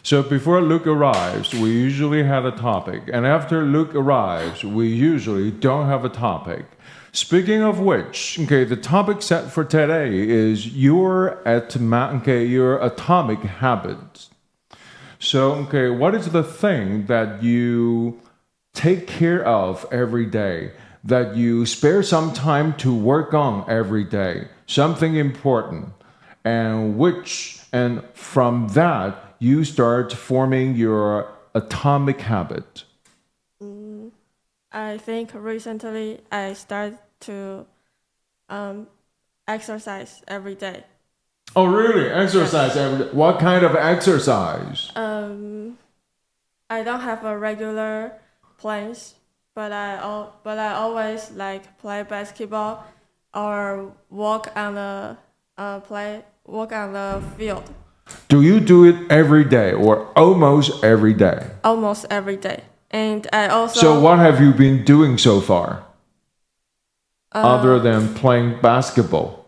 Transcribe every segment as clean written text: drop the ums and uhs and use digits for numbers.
So before Luke arrives, we usually had a topic. And after Luke arrives, we usually don't have a topic. Speaking of which, okay, the topic set for today is your atomic habits. So, okay, what is the thing that you take care of every day, that you spare some time to work on every day, something important, and from that, you start forming your atomic habit? I think recently I started to exercise every day. Oh, really? Exercise every day? What kind of exercise? I don't have a regular plans, but I always like play basketball or walk on the field. Do you do it every day or almost every day? Almost every day. And I also... So what have you been doing so far? Other than playing basketball?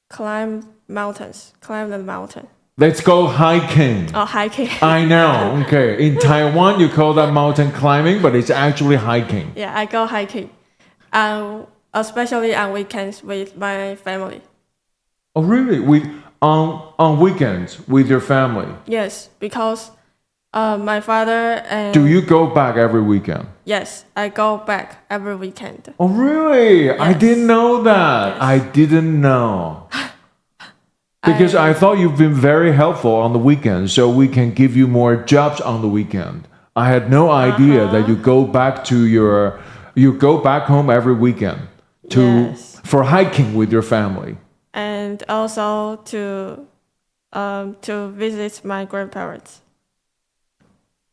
Climb the mountain. Let's go hiking. Oh, hiking. I know. Okay. In Taiwan, you call that mountain climbing, but it's actually hiking. Yeah, I go hiking. Especially on weekends with my family. Oh, really? On weekends with your family? Yes, because my father and... Do you go back every weekend? Yes, I go back every weekend. Oh, really? Yes. I didn't know that. Yes. I didn't know. Because I thought you've been very helpful on the weekend, so we can give you more jobs on the weekend. I had no idea that you go back home every weekend for hiking with your family. And also to visit my grandparents.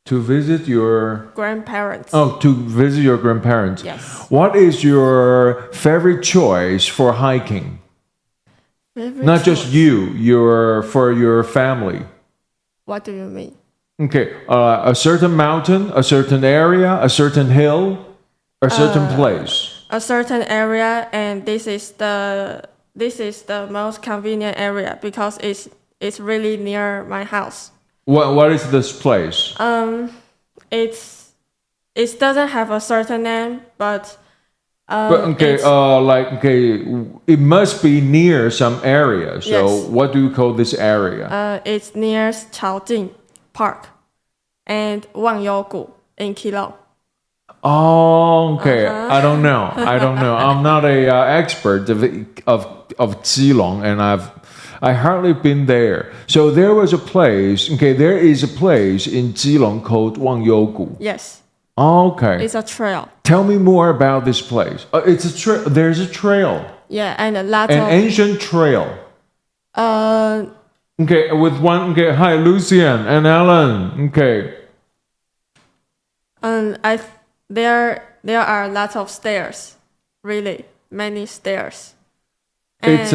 To visit your... grandparents. Oh, to visit your grandparents. Yes. What is your favorite choice for hiking? Not just for your family. What do you mean? Okay, a certain mountain, a certain area, a certain hill, a certain place. A certain area, and this is the most convenient area because it's really near my house. What is this place? It doesn't have a certain name, but it must be near some area. So yes. What do you call this area? It's near Chaojing Park and Wangyougu in Keelung. Oh, okay. I don't know. I'm not a expert of Keelung, and I hardly been there. So there is a place in Keelung called Wangyougu. Yes. Okay. It's a trail. Tell me more about this place. It's a trail. There's a trail. Yeah, and a lot an ancient trail. Okay, with one. Okay, hi, Lucian and Alan. Okay. There are lots of stairs. Really, many stairs. It's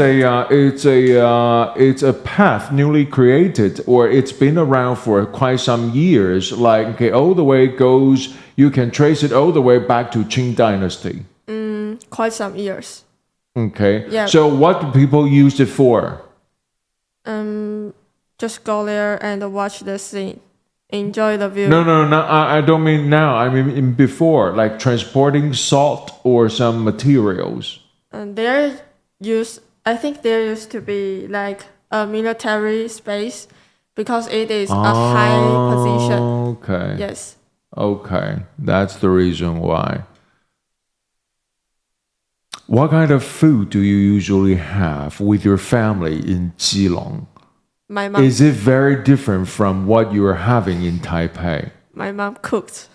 a path newly created, or it's been around for quite some years. All the way goes. You can trace it all the way back to Qing Dynasty. Quite some years. Okay. Yeah. So what do people use it for? Just go there and watch the scene. Enjoy the view. No. I don't mean now. I mean before, like transporting salt or some materials. And I think there used to be like a military space because it is a high position. Okay. Yes. Okay, that's the reason why. What kind of food do you usually have with your family in Keelung? My mom. Is it very different from what you are having in Taipei? My mom cooked.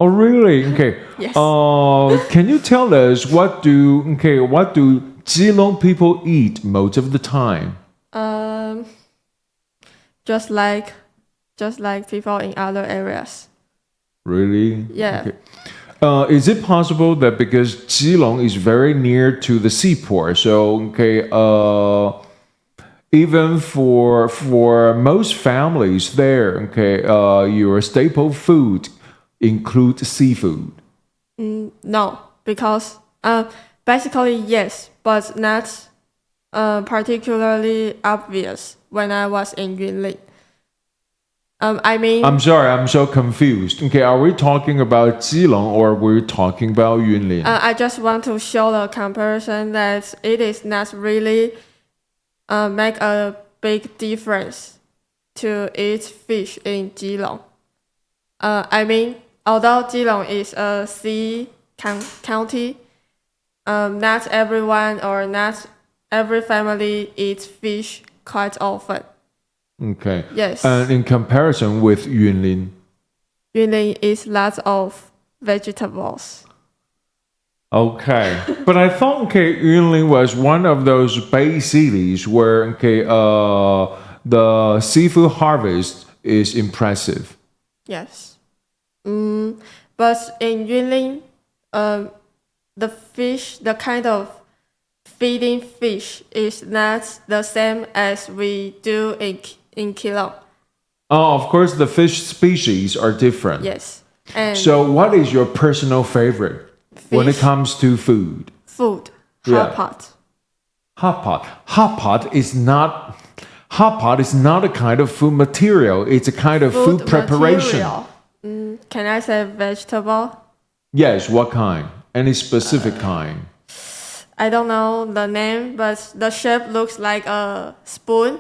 Oh, really? Okay. Yes. Can you tell us what do Keelung people eat most of the time? Just like people in other areas. Really? Yeah. Okay. Is it possible that because Keelung is very near to the seaport, so even for most families there, your staple food include seafood? No, because basically yes, but not particularly obvious when I was in Yunlin. I mean. I'm sorry, I'm so confused. Okay, are we talking about Keelung or we're talking about Yunlin? I just want to show the comparison that it is not really make a big difference to eat fish in Keelung. I mean, although Keelung is a sea county, not everyone or not every family eats fish quite often. Okay. Yes. And in comparison with Yunlin? Yunlin is lots of vegetables. Okay. But I thought, Yunlin was one of those Bay cities where, the seafood harvest is impressive. Yes. But in Yunlin, the fish, the kind of feeding fish is not the same as we do in Keelung. Oh, of course, the fish species are different. Yes. And so what is your personal favorite when it comes to food? Food. Yeah. Hot pot. Hot pot. Hot pot is not a kind of food material. It's a kind of food preparation. Can I say vegetable? Yes, what kind? Any specific kind? I don't know the name, but the shape looks like a spoon.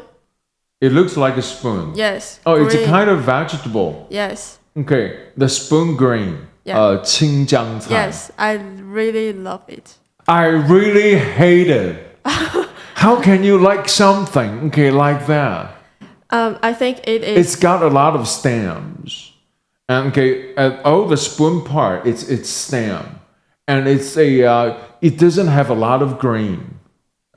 It looks like a spoon. Yes. Oh, green. It's a kind of vegetable. Yes. Okay, the spoon green. Yeah. 青江菜. Yes, I really love it. I really hate it. How can you like something like that? I think it is. It's got a lot of stems. And the spoon part, it's stem. And it doesn't have a lot of green.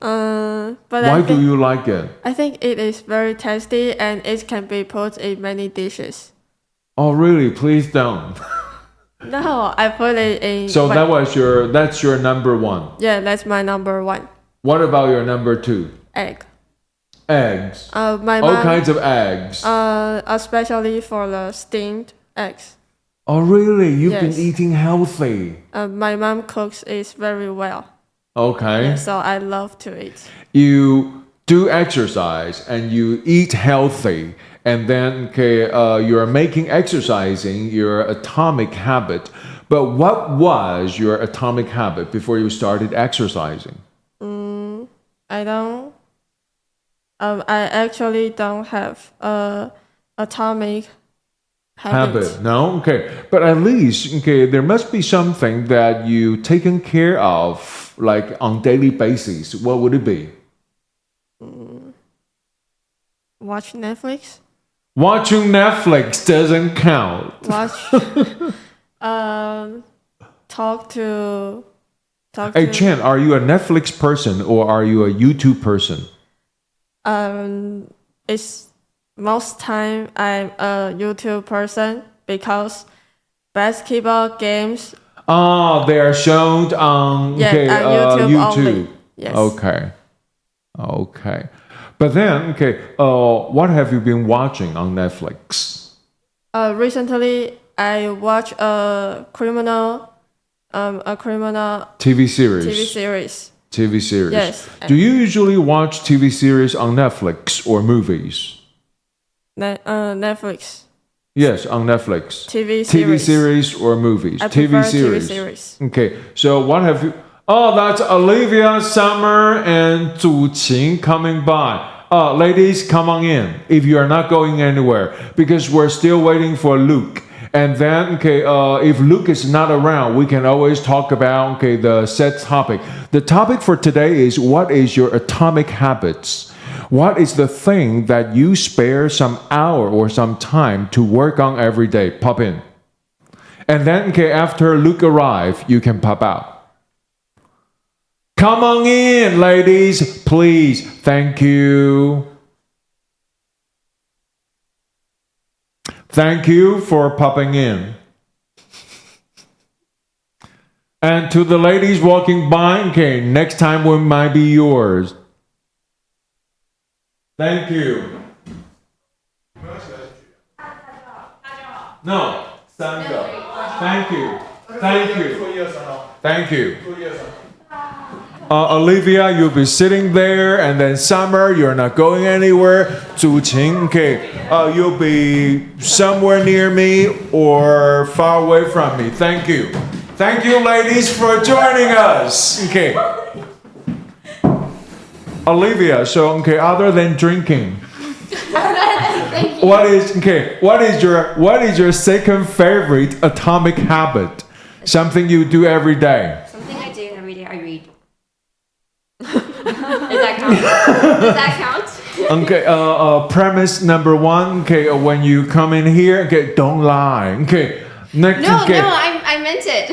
But Why do you like it? I think it is very tasty and it can be put in many dishes. Oh, really? Please don't. No, I put it in. So that's your number one. Yeah, that's my number one. What about your number two? Egg. Eggs. My All mom, kinds of eggs. especially for the steamed eggs. Oh, really? You've Yes. been eating healthy. My mom cooks it very well. Okay. Yeah, so I love to eat. You do exercise and you eat healthy, and then you're making exercising your atomic habit. But what was your atomic habit before you started exercising? I don't. I actually don't have a atomic habit. No? Okay. But at least, there must be something that you taken care of, like on daily basis. What would it be? Watch Netflix. Watching Netflix doesn't count. Watch. Talk to. Hey, Chen, are you a Netflix person or are you a YouTube person? It's most time I'm a YouTube person because basketball games. Oh, they are shown on YouTube. YouTube. Only. Yes. Okay. But then, what have you been watching on Netflix? Recently I watched a criminal TV series. TV series. Yes. Do you usually watch TV series on Netflix or movies? Netflix. Yes, on Netflix. TV series or movies? I TV prefer series. TV series. Okay, so what have you... Oh, that's Olivia, Summer, and Zhu Qing coming by. Ladies, come on in if you are not going anywhere because we're still waiting for Luke. And then, if Luke is not around, we can always talk about the set topic. The topic for today is what is your atomic habits? What is the thing that you spare some hour or some time to work on every day? Pop in. And then, after Luke arrives, you can pop out. Come on in, ladies, please. Thank you. Thank you for popping in. And to the ladies walking by, next time we might be yours. Thank you. No, 3个. Thank you. Thank you. Thank you. Olivia, you'll be sitting there, and then Summer, you're not going anywhere. Zuqing, okay, you'll be somewhere near me or far away from me. Thank you. Thank you, ladies, for joining us. Okay. Olivia, so okay, other than drinking, what is your second favorite atomic habit? Something you do every day. Something I do every day, I read. Does that count? Okay, premise number one, okay, when you come in here, okay, don't lie. Okay. Next, No, okay. I meant it.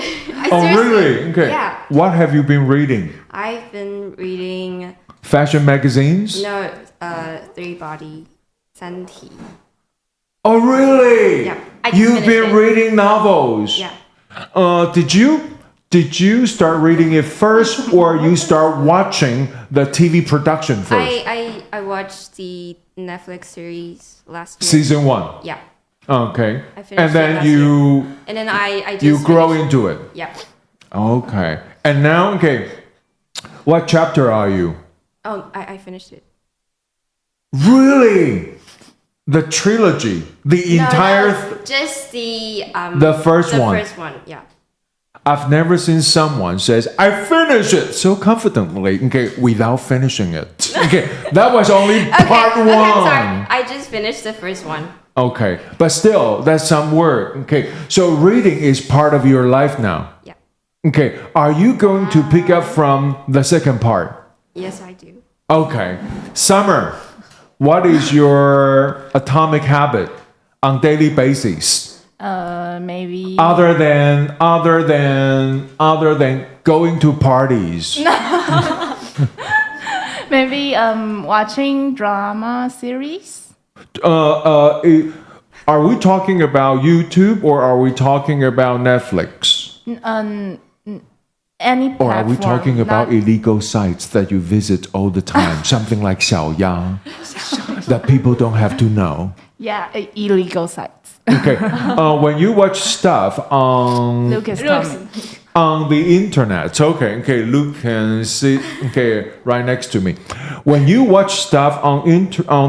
Oh, really? Okay. Yeah. What have you been reading? I've been reading, Fashion magazines? no, Three Body Santi. Oh, really? Yeah, I just You've been finished it. reading novels. Yeah. Did you start reading it first, or you start watching the TV production first? I watched the Netflix series last year. Season 1. Yeah. Okay. I finished And it then last you And then I just you grow finished. into it. Yeah. Okay. And now, okay, what chapter are you? Oh, I finished it. Really? The trilogy, the entire. No, just the first one. The first one, yeah. I've never seen someone says I finished it so confidently. Okay, without finishing it. Okay, that was only part Okay, I'm one. sorry. I just finished the first one. Okay, but still, that's some work. Okay, so reading is part of your life now. Yeah. Okay, are you going to pick up from the second part? Yes, I do. Okay, Summer, what is your atomic habit on daily basis? Maybe Other than going to parties. maybe watching drama series. Are we talking about YouTube or are we talking about Netflix? Any platform. Or are we talking about not- illegal sites that you visit all the time? Something like Xiaoyang that people don't have to know. Yeah, illegal sites. Okay. When you watch stuff on Lucas, tell me. on the internet, okay, Luke can sit right next to me. When you watch stuff on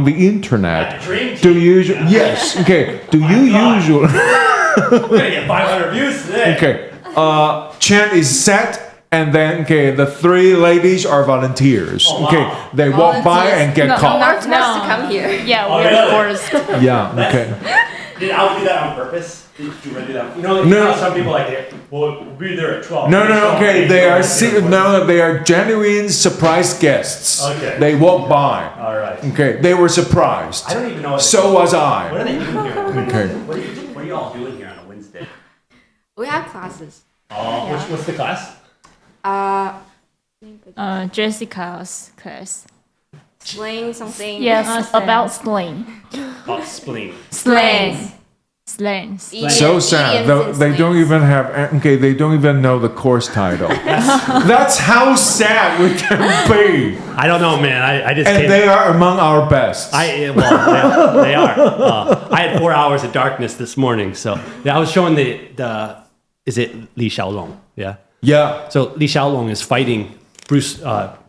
the internet, do you yes, okay, do you usually We're gonna get 500 views today. okay, Chen is set. And then, okay, the three ladies are volunteers. Oh, wow. Okay, they walk by and get No, caught. We're forced to come here. Yeah, Oh, we're really? forced. Yeah, okay. Did Al do that on purpose? Did you really do that? You know, like, No. some people like that. We'll be there at 12. No, okay, they are genuine surprise guests. Okay. They walk by. All right. Okay, they were surprised. I don't even know what So was What I. are they doing here on a Wednesday? Okay. What are you all doing here on a Wednesday? We have classes. Oh, what's the class? Jessica's class. Slang something. Yes, about slang. Oh, spleen. Slang. Slangs. So sad. They don't even have. Okay, they don't even know the course title. That's how sad we can be. I don't know, man. I just And came. they are among our best. They are. I had 4 hours of darkness this morning, so yeah, I was showing the. Is it Li Xiaolong? Yeah. Yeah. So Li Xiaolong is fighting Bruce.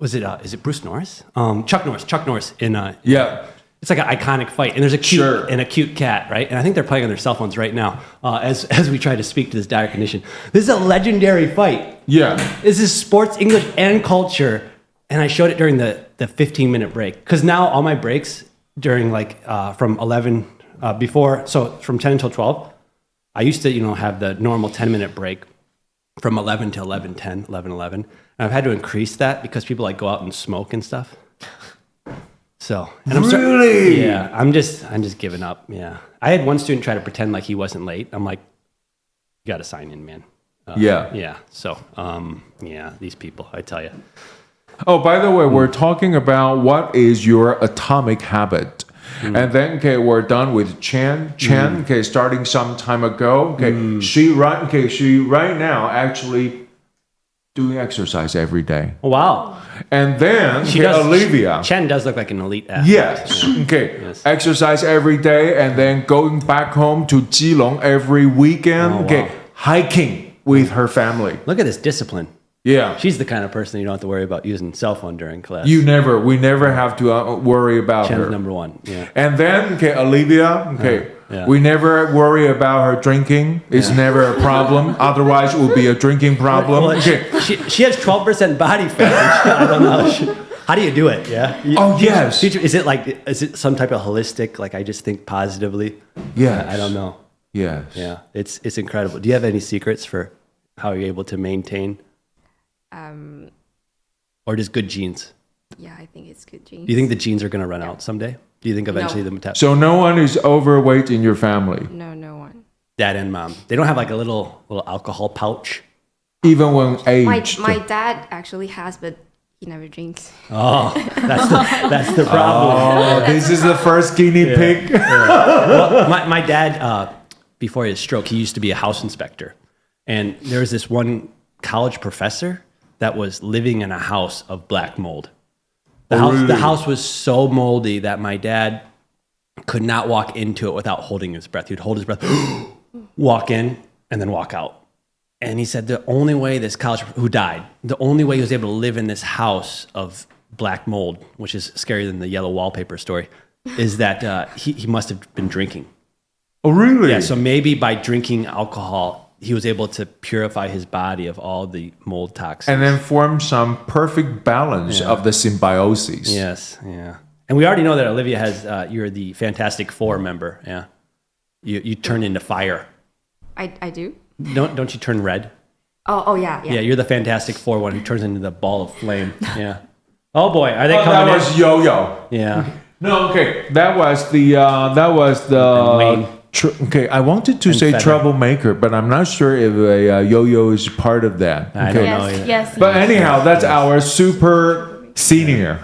Is it Bruce Norris? Chuck Norris in. Yeah. It's like an iconic fight, and there's a cute cat, right? And I think they're playing on their cell phones right now as we try to speak to this dire condition. This is a legendary fight. Yeah. This is sports, English, and culture, and I showed it during the 15-minute break because now all my breaks during from 11 from 10 until 12, I used to have the normal 10-minute break from 11 to 11:10, 11:11, and I've had to increase that because people go out and smoke and stuff. So, and Really? yeah, I'm just giving up. Yeah, I had one student try to pretend like he wasn't late. I'm like, you got to sign in, man. Yeah. Yeah. So, yeah, these people, I tell you. Oh, by the way, we're talking about what is your atomic habit. And then, okay, we're done with Chen. Okay, starting some time ago. Okay, she right now actually doing exercise every day. Oh, wow. And then, Olivia. Chen does look like an elite athlete. Yes. Okay. Yes. Exercise every day, and then going back home to Keelung every weekend. Oh, wow. Okay, hiking with her family. Look at this discipline. Yeah. She's the kind of person you don't have to worry about using cell phone during class. We never have to worry about Chen's her. number one. Yeah. And then, okay, Olivia, okay, Yeah. we never worry about her drinking. It's never a problem. Otherwise, it would be a drinking problem. Well, Okay. she has 12% body fat. I don't know. How do you do it? Yeah. Yes. Is it some type of holistic? Like I just think positively. Yes. I don't know. Yes. Yeah. It's incredible. Do you have any secrets for how you're able to maintain? Or just good genes? Yeah, I think it's good genes. Do you think the genes are going to run out someday? Do you think eventually the metabolism? So no one is overweight in your family, No one. Dad and mom, they don't have like a little alcohol pouch. even when aged. My dad actually has, but he never drinks. Oh, that's the problem. Oh, this is the first guinea pig. Well, my dad, before his stroke, he used to be a house inspector, and there was this one college professor that was living in a house of black mold. The house was so moldy that my dad could not walk into it without holding his breath. He'd hold his breath, walk in, and then walk out. And he said the only way this college, who died, the only way he was able to live in this house of black mold, which is scarier than the yellow wallpaper story, is that he must have been drinking. Oh, really? Yeah, so maybe by drinking alcohol, he was able to purify his body of all the mold toxins. And then form some perfect balance of the symbiosis. Yes, yeah. And we already know that Olivia has, you're the Fantastic Four member, yeah. You turn into fire. I do? Don't you turn red? Oh yeah. Yeah, you're the Fantastic Four one who turns into the ball of flame. Yeah. Oh boy, are they coming That in? was Yo-Yo. Yeah. No, okay. That was the Wayne. Okay, I wanted to say Feather. troublemaker, but I'm not sure if a yo-yo is part of that. I Okay. don't know either. Yes. But anyhow, that's our super senior.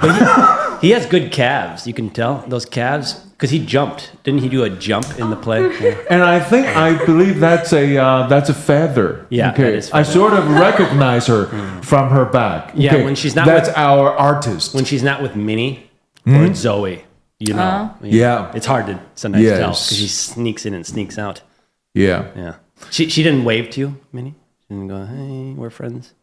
He has good calves. You can tell those calves because he jumped. Didn't he do a jump in the play? Yeah. And I believe that's a feather. Yeah, Okay. that is I feather. sort of recognize her from her back. Yeah, Okay. when she's not That's with- our artist. When she's not with Minnie or Zoe, you know. Yeah. It's hard to sometimes tell Yes. because she sneaks in and sneaks out. Yeah. Yeah. She didn't wave to you, Minnie? She didn't go, hey, we're friends.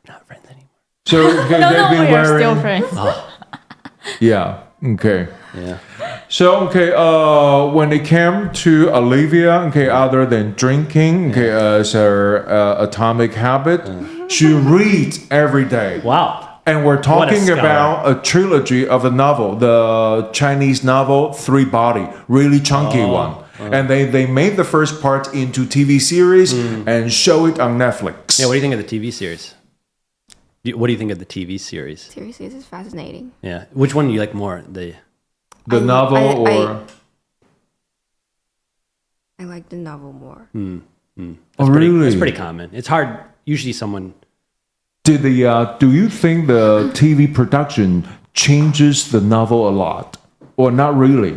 Not friends anymore. So okay, No, they've been we are still wearing. friends. Yeah. Okay. Yeah. So okay, when it came to Olivia, okay, other than drinking, okay, as her atomic habit, she reads every day. Wow. And we're talking scholar. about a trilogy of a novel, the Chinese novel Three Body, really chunky one. And they made the first part into TV series and show it on Netflix. Yeah, what do you think of the TV series? What do you think of the TV series? Seriously, this is fascinating. Yeah. Which one do you like more? The The novel or I like the novel more. really? It's pretty common. It's hard. Usually someone... Did do you think the TV production changes the novel a lot, or not really?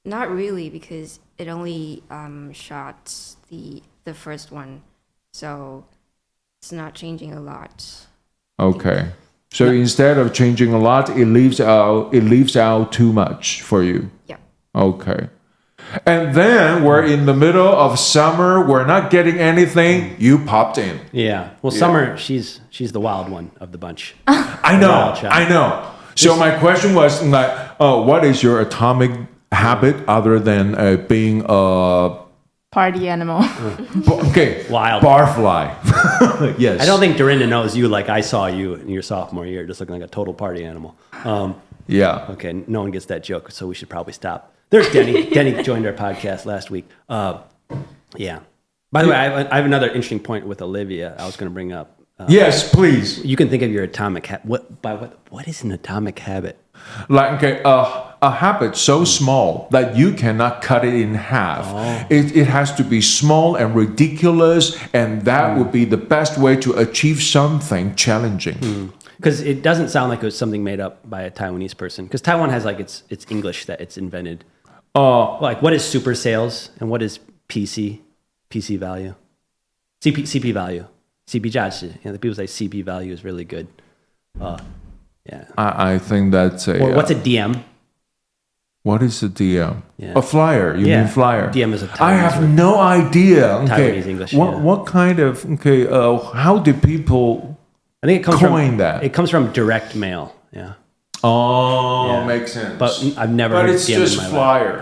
Not really, because it only shot the first one, so it's not changing a lot. Okay, so instead of changing a lot, it leaves out too much for you. Yeah. Okay, and then we're in the middle of summer. We're not getting anything. You popped in. Yeah. Well, Summer, she's the wild one of the bunch. I know. Wild child. I know. So my question was like, what is your atomic habit other than being a Party animal. Wild. barfly? Yes. I don't think Dorinda knows you like I saw you in your sophomore year, just looking like a total party animal. Yeah. Okay, no one gets that joke, so we should probably stop. There's Denny. Denny joined our podcast last week. Yeah. By the way, I have another interesting point with Olivia I was going to bring up. Yes, please. You can think of your atomic habit. What is an atomic habit? Like a habit so small that you cannot cut it in half. It has to be small and ridiculous, and that would be the best way to achieve something challenging. Because it doesn't sound like it was something made up by a Taiwanese person. Because Taiwan has like it's English that it's invented. Like what is super sales and what is PC value? CP value. CP 价值. You know, the people say CP value is really good. Yeah. I think that's a. Or what's a DM? What is a DM? Yeah. A flyer. You Yeah. mean flyer? DM is a I have Taiwanese word. no idea. Okay. Taiwanese English, What yeah. what kind of how did people I think it comes coin from that? It comes from direct mail. Yeah. Oh, Yeah. makes sense. But I've never But heard it's DM just in my life. flyer.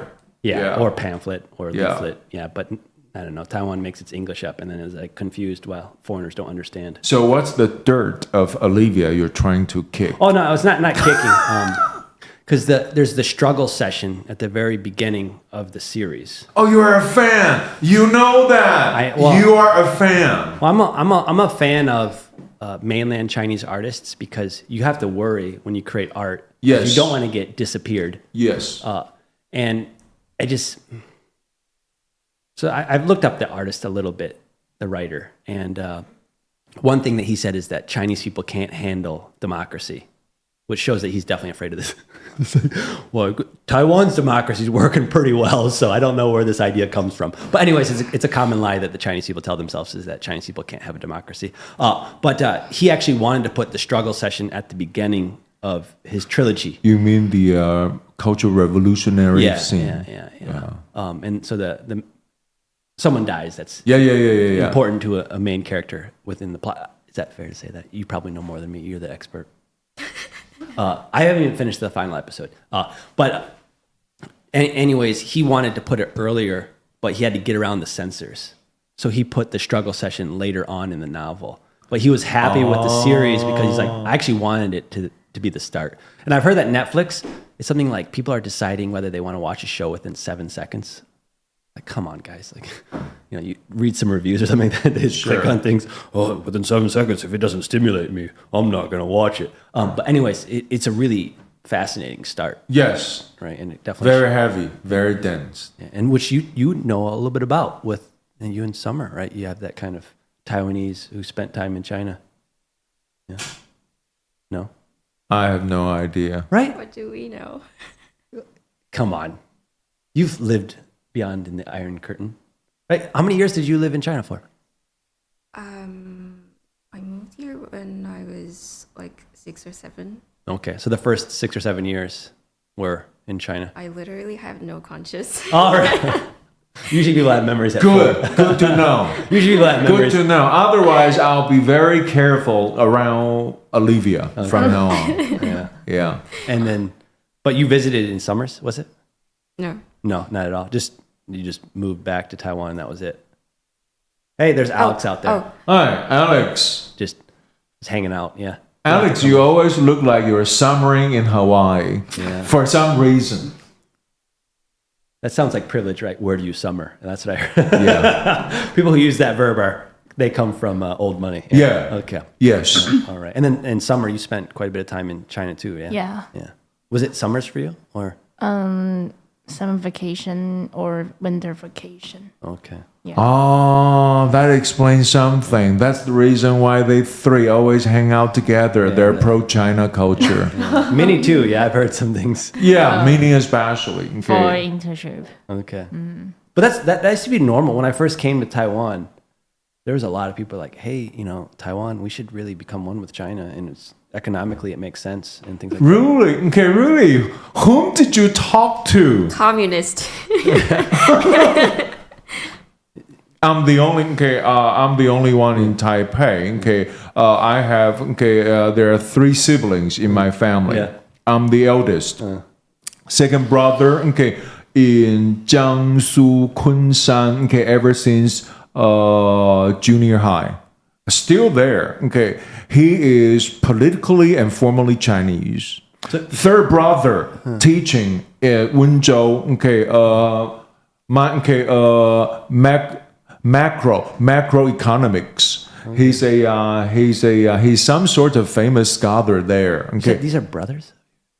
Yeah, or pamphlet or Yeah. leaflet. Yeah, but I don't know. Taiwan makes its English up and then is like confused while foreigners don't understand. So what's the dirt of Olivia you're trying to kick? Oh no, it's not kicking. Because there's the struggle session at the very beginning of the series. Oh, you're a fan. You know that. You are a fan. Well, I'm a fan of mainland Chinese artists because you have to worry when you create art. Yes. You don't want to get disappeared. Yes. And I've looked up the artist a little bit, the writer, and one thing that he said is that Chinese people can't handle democracy, which shows that he's definitely afraid of this. Well, Taiwan's democracy is working pretty well, so I don't know where this idea comes from. But anyways, it's a common lie that the Chinese people tell themselves is that Chinese people can't have a democracy. But he actually wanted to put the struggle session at the beginning of his trilogy. You mean the Cultural Revolutionary scene? Yeah. And so the someone dies. That's Yeah. important to a main character within the plot. Is that fair to say that? You probably know more than me. You're the expert. I haven't even finished the final episode. But anyways, he wanted to put it earlier, but he had to get around the censors. So he put the struggle session later on in the novel. But he was happy with the series because he's like, I actually wanted it to be the start. And I've heard that Netflix is something like people are deciding whether they want to watch a show within 7 seconds. Like, come on, guys. Like, you read some reviews or something like that. They click on things. Oh, within 7 seconds, if it doesn't stimulate me, I'm not going to watch it. But anyways, it's a really fascinating start. Yes. Right. And it definitely Very heavy, very dense. and which you know a little bit about with and you in Summer, right? You have that kind of Taiwanese who spent time in China. Yeah. No? I have no idea. Right? What do we know? Come on. You've lived beyond in the Iron Curtain. Right? How many years did you live in China for? I moved here when I was like 6 or 7. Okay, so the first 6 or 7 years were in China. I literally have no conscious. All right. Usually people have memories at Good to know. Usually people have Good memories. to know. Otherwise, I'll be very careful around Olivia from now on. Yeah. And then, but you visited in summers, was it? No. No, not at all. You just moved back to Taiwan and that was it. Hey, there's Alex out there. Oh, Hi, Alex. Just hanging out, yeah. Alex, you always look like you're summering in Hawaii. Yeah. For some reason. That sounds like privilege, right? Where do you summer? And that's what I heard. Yeah. People who use that verb they come from old money. Yeah. Okay. Yes. All right. And then in summer, you spent quite a bit of time in China too, yeah? Yeah. Yeah. Was it summers for you or? Summer vacation or winter vacation. Okay. Yeah. Oh, that explains something. That's the reason why they three always hang out together. They're pro-China culture. Minnie too. Yeah, I've heard some things. Yeah, Minnie especially. For Okay. internship. Okay. But that used to be normal. When I first came to Taiwan, there was a lot of people like, hey, Taiwan, we should really become one with China. And economically, it makes sense and things like that. Really? Okay, really? Whom did you talk to? communist. I'm the only one in Taipei. Okay, I have there are 3 siblings in my family. Yeah. I'm the eldest. Second brother, in Jiangsu, Kunshan, ever since junior high. Still there. Okay, he is politically and formally Chinese. Third brother teaching at Wenzhou. Macroeconomics. He's some sort of famous scholar there. You said these are brothers?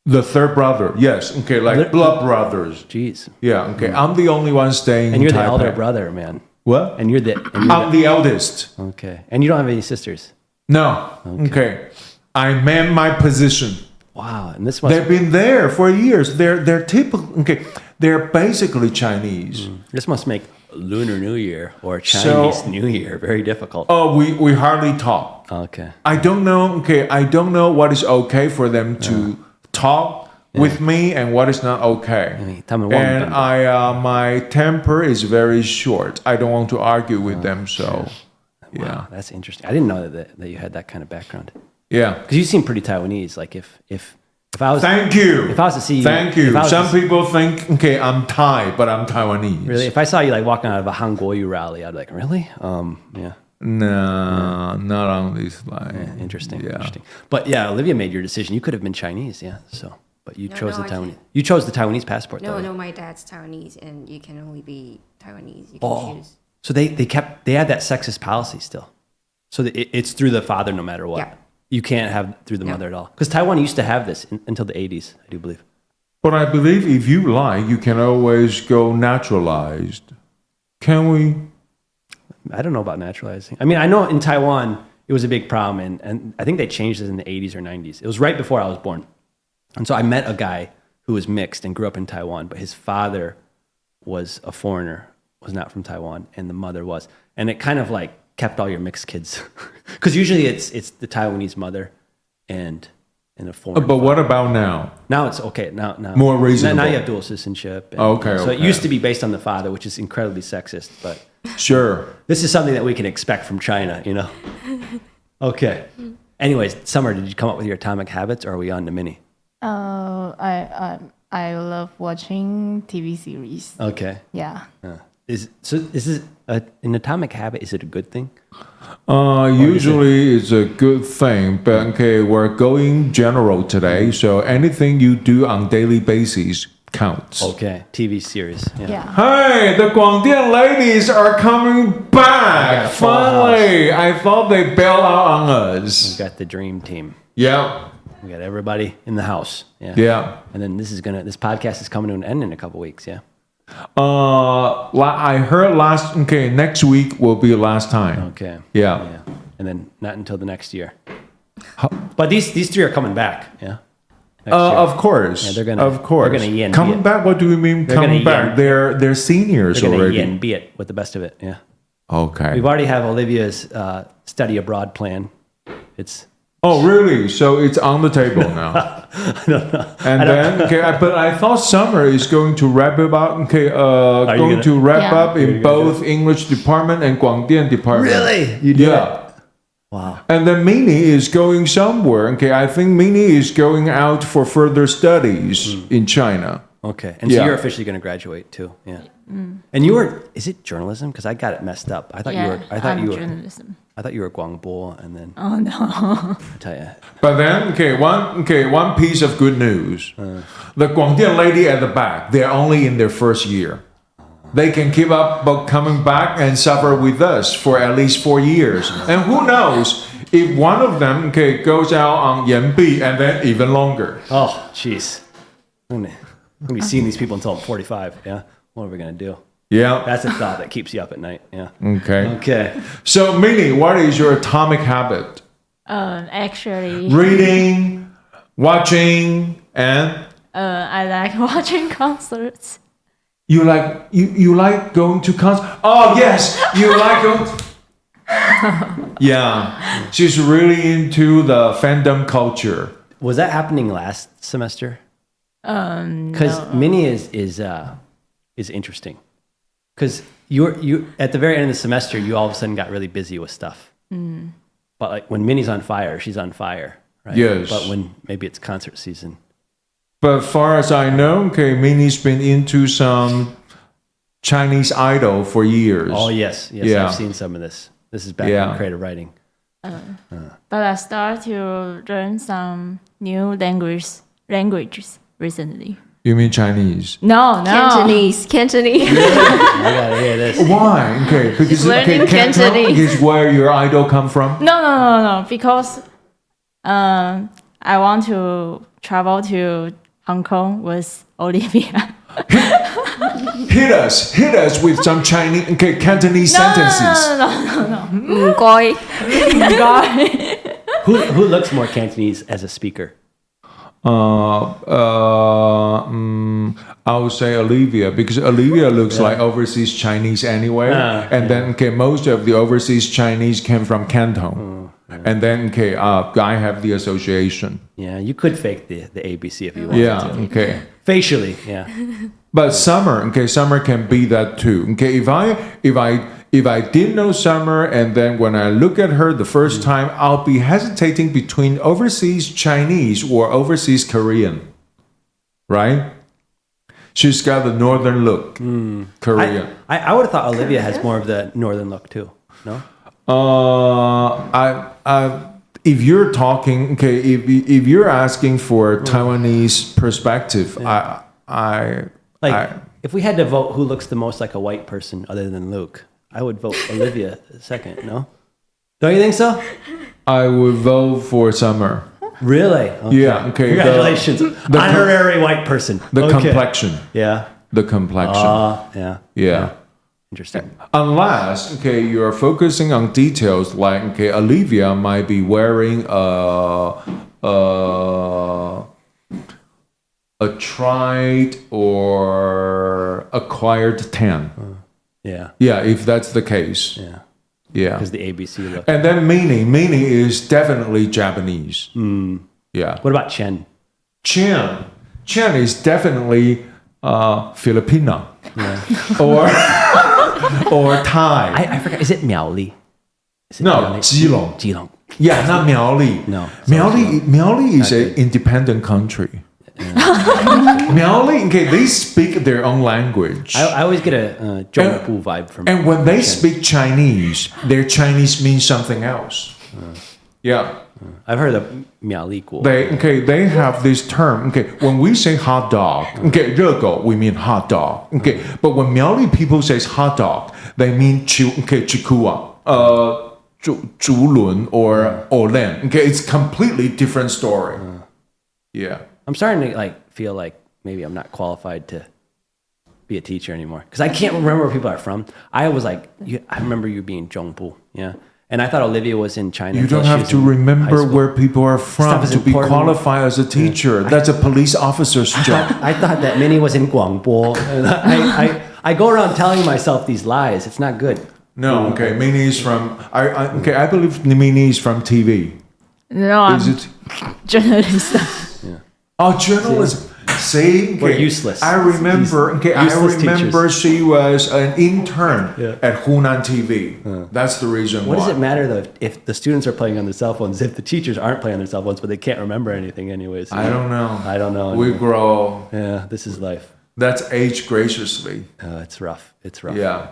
The third brother, yes. Like blood brothers. Jeez. Yeah. I'm the only one staying. And you're in the Taipei. elder brother, man. What? And you're the... I'm the eldest. Okay. And you don't have any sisters? No. Okay. I man my position. Wow. And this must... They've been there for years. They're typical. Okay. They're basically Chinese. This must make Lunar New Year or Chinese New Year very difficult. Oh, we hardly talk. Okay. I don't know. Okay. I don't know what is okay for them to talk with me and what is not okay. And my temper is very short. I don't want to argue with them, so yeah. Wow, that's interesting. I didn't know that you had that kind of background. Yeah. Because you seem pretty Taiwanese. Like if I was Thank you. If I was to see you, thank you. Some people think I'm Thai, but I'm Taiwanese. Really, if I saw you like walking out of a Hanguoyu rally, I'd be like, really? Yeah. No, not on this line. Yeah, interesting. Yeah. Interesting. But yeah, Olivia made your decision. You could have been Chinese, yeah. So, but you chose the I Taiwanese. can't. You chose the Taiwanese passport. No, though. my dad's Taiwanese, and you can only be Taiwanese. You can choose. So they had that sexist policy still. So it's through the father no matter what. Yeah. You can't have through the mother at all. Because Taiwan used to have this until the 80s, I do believe. But I believe if you like, you can always go naturalized. Can we? I don't know about naturalizing. I mean, I know in Taiwan, it was a big problem. And I think they changed it in the 80s or 90s. It was right before I was born. And so I met a guy who was mixed and grew up in Taiwan, but his father was a foreigner, was not from Taiwan, and the mother was. And it kind of like kept all your mixed kids. Because usually it's the Taiwanese mother and a foreign. But what about now? Now it's okay. Now More reasonable. Now you have dual citizenship. And, Okay, So it okay. used to be based on the father, which is incredibly sexist. But Sure. this is something that we can expect from China, you know? Okay. Anyways, Summer, did you come up with your atomic habits, or are we on to Minnie? I love watching TV series. Okay. Yeah. Is this an atomic habit? Is it a good thing? Usually it's a good thing, but okay, we're going general today, so anything you do on daily basis counts. Okay. TV series. Yeah. Hey, the Guangdian ladies are coming back! Finally! I thought they bailed out on us. We've got the dream team. Yeah. We got everybody in the house. Yeah. Yeah. And then this podcast is coming to an end in a couple weeks. Yeah. I heard next week will be last time. Okay. Yeah. And then not until the next year. But these three are coming back. Yeah. Of course. Yeah, they're gonna. Of course. They're gonna yen coming it. back. What do you mean They're coming gonna back? yen. They're seniors They're gonna already. yen be it with the best of it. Yeah. Okay. We've already have Olivia's study abroad plan. It's. Oh, really? So it's on the table now. And then, but I thought Summer is going to wrap it up. Up in both English department and Guangdian department. Really? You did? Yeah. Wow. And then Minnie is going somewhere. I think Minnie is going out for further studies in China. Okay. And so you're officially going to graduate too. Yeah. And you were? Is it journalism? Because I got it messed up. I thought you were. Journalism. I thought you were Guangbo, and then. Oh no. I tell you. But then, one piece of good news. The Guangdian lady at the back, they're only in their first year. They can keep up but coming back and suffer with us for at least 4 years. And who knows if one of them goes out on Yanbi and then even longer. Oh, jeez. I'm going to be seeing these people until I'm 45. Yeah. What are we going to do? Yeah. That's a thought that keeps you up at night. Yeah. Okay. So, Minnie, what is your atomic habit? Actually, Reading, watching, and I like watching concerts. you like going to concerts? Oh yes, you like going. Yeah, she's really into the fandom culture. Was that happening last semester? Because No. Minnie is interesting. Because you at the very end of the semester, you all of a sudden got really busy with stuff. But like when Minnie's on fire, she's on fire, right? Yes. But when maybe it's concert season. But far as I know, Minnie's been into some Chinese idol for years. Oh yes, Yeah. I've seen some of this. This is back in creative writing. But I started to learn some new languages recently. You mean Chinese? No. Cantonese. I gotta hear this. Why? Because learning Canton Cantonese. is where your idol come from. No. Because I want to travel to Hong Kong with Olivia. Hit us with some Chinese, Cantonese sentences. No. Who looks more Cantonese as a speaker? I would say Olivia, because Olivia looks like overseas Chinese anyway, and then most of the overseas Chinese came from Canton. and then I have the association. Yeah, you could fake the ABC if you wanted Yeah, to. okay. Facially, yeah. But summer can be that too. Okay, if I didn't know Summer, and then when I look at her the first time, I'll be hesitating between overseas Chinese or overseas Korean, right? She's got the northern look, Korean. I would have thought Olivia has more of the northern look too. No? If you're talking, if you're asking for Taiwanese perspective, If we had to vote who looks the most like a white person other than Luke, I would vote Olivia second, no? Don't you think so? I would vote for Summer. Really? Okay. Yeah, okay. Congratulations. Honorary white person. The Okay. complexion. Yeah. The complexion. Yeah. Interesting. Unless, you're focusing on details like, Olivia might be wearing a tried or acquired tan. Yeah. Yeah, if that's the case. Yeah. Yeah. Because the ABC look. And then Minnie is definitely Japanese. Yeah. What about Chen? Chen is definitely Filipino. Or Thai. I forgot. Is it Miaoli? No, Geelong. Geelong. Yeah, not Miaoli. No. Miaoli is an independent country. Miaoli, they speak their own language. I always get a Zhongbu vibe from And when they Chen. speak Chinese, their Chinese means something else. Yeah. I've heard of Miaoli guo. They have this term. When we say hot dog, 热狗, we mean hot dog. But when Miaoli people says hot dog, they mean chikua, 竹轮 or olen. It's completely different story. Yeah. I'm starting to feel like maybe I'm not qualified to be a teacher anymore because I can't remember where people are from. I was I remember you being Zhongbu, yeah, and I thought Olivia was in China. You don't have to remember where people are from Stuff is to be important. qualified as a teacher. That's a police officer's job. I thought that Minnie was in Guangbo. And I go around telling myself these lies. It's not good. No, Minnie is from. I believe Minnie is from TV. No, Is I'm it? journalist. Oh, journalism. See, We're useless. I remember. Useless teachers. She was an intern at Hunan TV. That's the reason What why. does it matter though if the students are playing on their cell phones? If the teachers aren't playing on their cell phones, but they can't remember anything anyways? I don't know. I don't know. We grow. Yeah, this is life. That's age graciously. It's rough. It's rough. Yeah.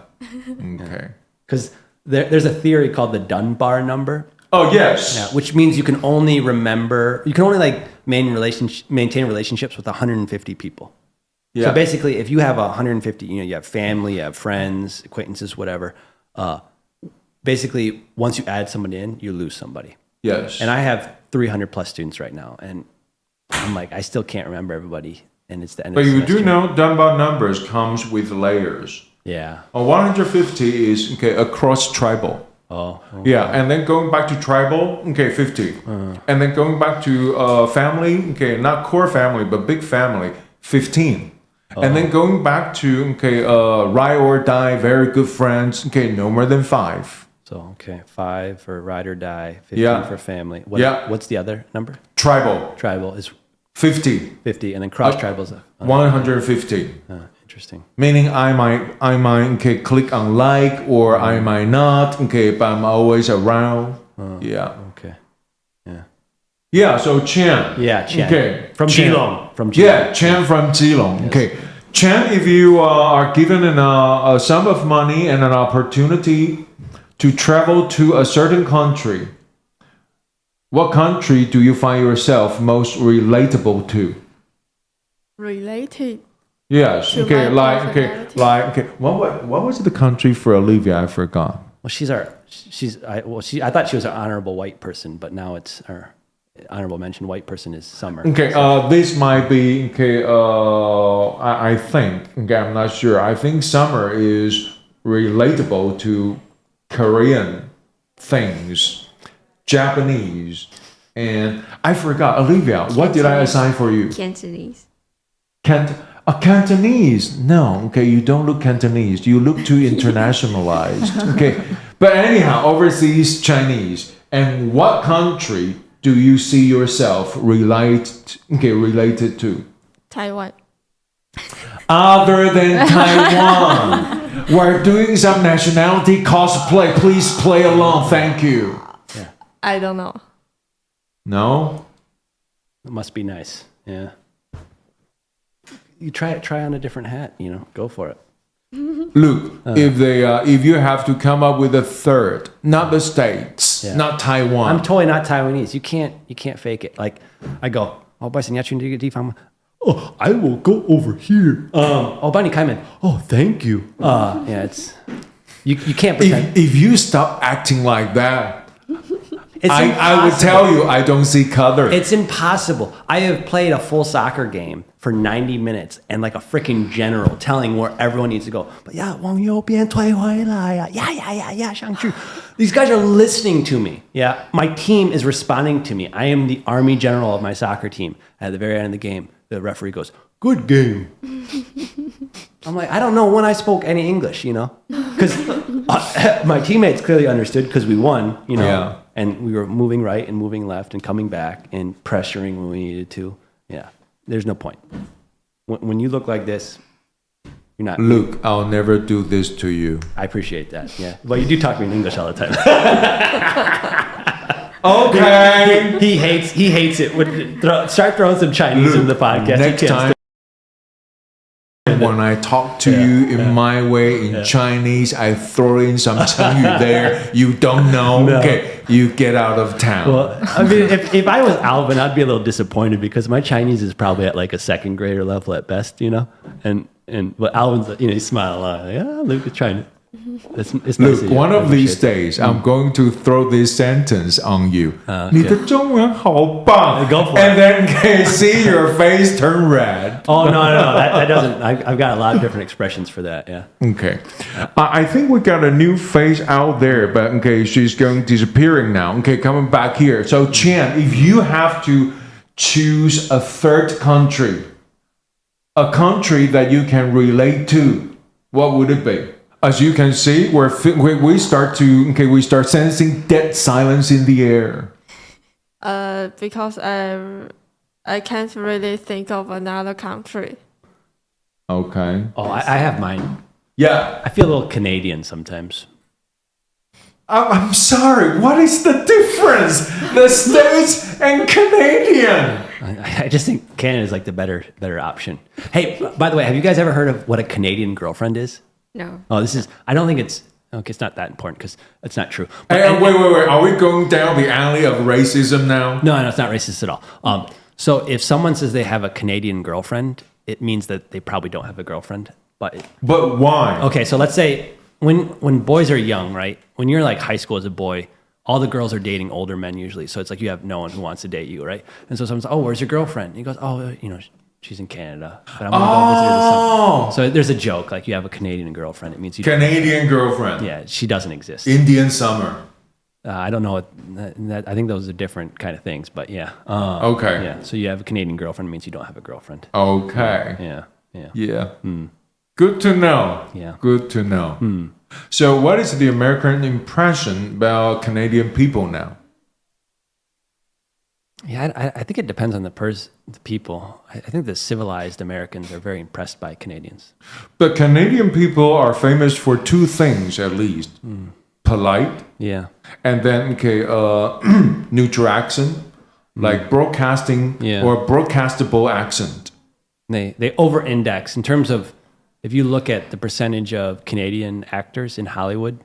Okay. Because there's a theory called the Dunbar number. Oh yes. Yeah, which means you can only maintain relationships with 150 people. Yeah. So basically, if you have 150, you have family, you have friends, acquaintances, whatever. Basically, once you add someone in, you lose somebody. Yes. And I have 300 plus students right now, and I'm I still can't remember everybody, and it's the end. But of the you do semester. know Dunbar numbers comes with layers. Yeah. 150 is across tribal. Oh. Yeah, and then going back to tribal, 50. And then going back to family, not core family, but big family, 15. And then going back to, ride or die, very good friends, no more than 5. So, 5 for ride or die, 15 for family. What's the other number? Tribal, Tribal is 50. 50, and then cross tribal is 150. interesting. Meaning I might click on like, or I might not, but I'm always around. Yeah. Okay. Yeah. Yeah, so Chen. Yeah, Chen. Okay. From Chen. Geelong. Yeah, Chen from Geelong. Yes. Okay. Chen, if you are given a sum of money and an opportunity to travel to a certain country, what country do you find yourself most relatable to? Related. Yes. To Okay. my Like. What was the country for Olivia? I forgot. Well, I thought she was an honorable white person, but now it's her honorable mention white person is Summer. Okay. This might be. I think. I'm not sure. I think Summer is relatable to Korean things, Japanese, and I forgot. Olivia, what did I assign for you? Cantonese. Cantonese. No, you don't look Cantonese. You look too internationalized. But anyhow, overseas Chinese. And what country do you see yourself related to? Taiwan. Other than Taiwan. We're doing some nationality cosplay. Please play along. Thank you. I don't know. No? It must be nice. Yeah. You try on a different hat, go for it. Luke, if you have to come up with a third, not the States, not Taiwan. I'm totally not Taiwanese. You can't fake it. Like I go, oh, 不好意思，你要去那个地方吗? Oh, I will go over here. 帮你开门. Oh, thank you. Yeah, it's you can't pretend. If you stop acting like that, I would tell you I don't see color. It's impossible. I have played a full soccer game for 90 minutes and like a freaking general telling where everyone needs to go. But yeah, 往右边推回来呀, yeah, 上去. These guys are listening to me. Yeah, my team is responding to me. I am the army general of my soccer team. At the very end of the game, the referee goes, "Good game." I'm like, I don't know when I spoke any English, because my teammates clearly understood because we won, Yeah. And we were moving right and moving left and coming back and pressuring when we needed to. Yeah, there's no point. When you look like this, you're not. Luke, I'll never do this to you. I appreciate that. Yeah. Well, you do talk to me in English all the time. Okay. he hates it. Start throwing some Chinese in the podcast. Next time, when I talk to you in my way in Chinese, I throw in some Chengyu there. You don't know. No. Okay, you get out of town. Well, I mean, if I was Alvin, I'd be a little disappointed because my Chinese is probably at like a second grader level at best, but Alvin's, he's smiling a lot. Like, Luke is trying to. It's nice Luke, one of these days, I'm going to throw this sentence on you. 你的中文好棒. Go for and then can see your face turn red. Oh, no. That doesn't. I've got a lot of different expressions for that, yeah. Okay. I think we got a new face out there, but okay, she's going disappearing now. Okay, coming back here. So, Chen, if you have to choose a third country, a country that you can relate to, what would it be? As you can see, we start sensing dead silence in the air. Because I can't really think of another country. Okay. Oh, I have mine. Yeah. I feel a little Canadian sometimes. I'm sorry. What is the difference? The States and Canadian. I just think Canada is like the better option. Hey, by the way, have you guys ever heard of what a Canadian girlfriend is? No. Oh, I don't think it's not that important because it's not true. Hey, wait. Are we going down the alley of racism now? No, it's not racist at all. So if someone says they have a Canadian girlfriend, it means that they probably don't have a girlfriend. But why? Okay, so let's say when boys are young, right? When you're like high school as a boy, all the girls are dating older men usually. So it's like you have no one who wants to date you, right? And so someone's like, "Oh, where's your girlfriend?" And he goes, "Oh, she's in Canada, but I'm gonna go visit her this summer." So there's a joke, like you have a Canadian girlfriend. It means you Canadian girlfriend. Yeah, she doesn't exist. Indian summer. I don't know. I think those are different kind of things, but yeah. Okay. Yeah. So you have a Canadian girlfriend means you don't have a girlfriend. Okay. Yeah. Good to know. Yeah. Good to know. So what is the American impression about Canadian people now? Yeah, I think it depends on the people. I think the civilized Americans are very impressed by Canadians. But Canadian people are famous for two things at least. Polite. Yeah. And then, neutral accent, like broadcasting or broadcastable accent. They over-index in terms of, if you look at the percentage of Canadian actors in Hollywood,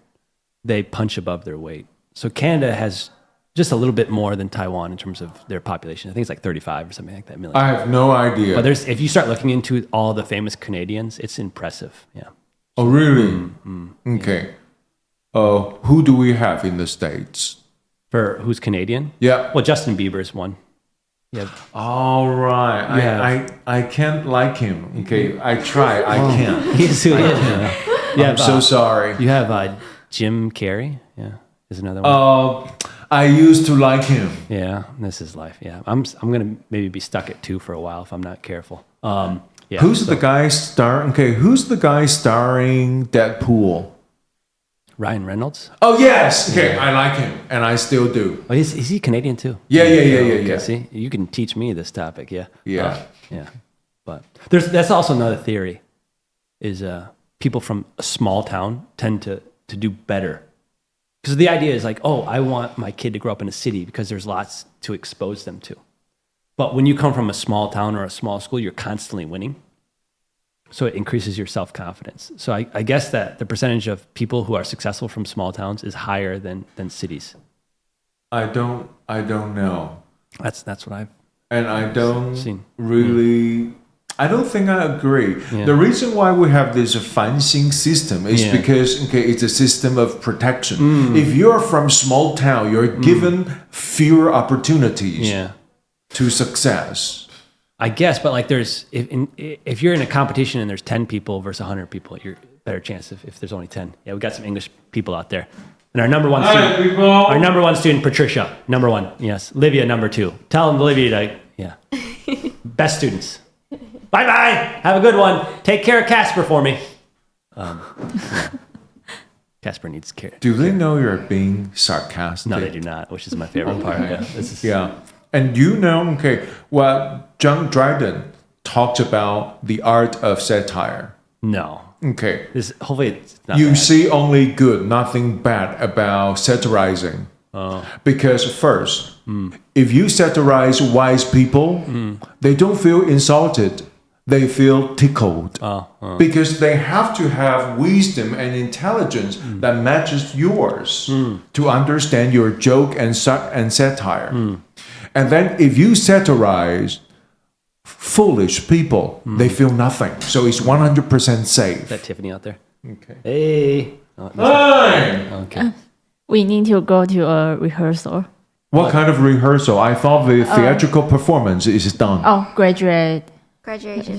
they punch above their weight. So Canada has just a little bit more than Taiwan in terms of their population. I think it's like 35 or something like that million. I have no idea. But if you start looking into all the famous Canadians, it's impressive. Yeah. Oh, really? Okay. Who do we have in the States? For who's Canadian? Yeah. Well, Justin Bieber's one. Yeah. All right. I can't like him. Okay. I try. I can't. He's who he is. I'm so sorry. You have Jim Carrey. Yeah. Is another one. I used to like him. Yeah. This is life. Yeah. I'm gonna maybe be stuck at 2 for a while if I'm not careful. Yeah. Who's the guy starring Deadpool? Ryan Reynolds. Oh yes. Okay, I like him, and I still do. Oh, is he Canadian too? Yeah. Okay, see, you can teach me this topic. Yeah. Yeah. Yeah. But that's also another theory, is people from a small town tend to do better. Because the idea is like, oh, I want my kid to grow up in a city because there's lots to expose them to. But when you come from a small town or a small school, you're constantly winning. So it increases your self-confidence. So I guess that the percentage of people who are successful from small towns is higher than cities. I don't know. That's what I've And I don't seen. really, I don't think I agree. Yeah. The reason why we have this fanxing system is Yeah. because, okay, it's a system of protection. If you're from small town, you're given fewer opportunities Yeah. to success. I guess, but like if you're in a competition and there's 10 people versus 100 people, you're better chance if there's only 10. Yeah, we got some English people out there. And our number one student, Patricia, number one. Yes. Olivia, number two. Tell them Olivia to, yeah. Best students. Bye-bye. Have a good one. Take care of Casper for me. Yeah. Casper needs care. Do they know you're being sarcastic? No, they do not, which is my favorite part. Yeah. This is, Yeah. And you know, okay, well, John Dryden talks about the art of satire. No. Okay. Hopefully it's not You bad. see only good, nothing bad about satirizing. Because first, if you satirize wise people, they don't feel insulted. They feel tickled. Because they have to have wisdom and intelligence that matches yours to understand your joke and satire. And then if you satirize foolish people, they feel nothing. So it's 100% safe. Is that Tiffany out there? Okay. Hey. Oh, Hi! okay. We need to go to a rehearsal. What kind of rehearsal? I thought the theatrical performance is done. Oh, graduation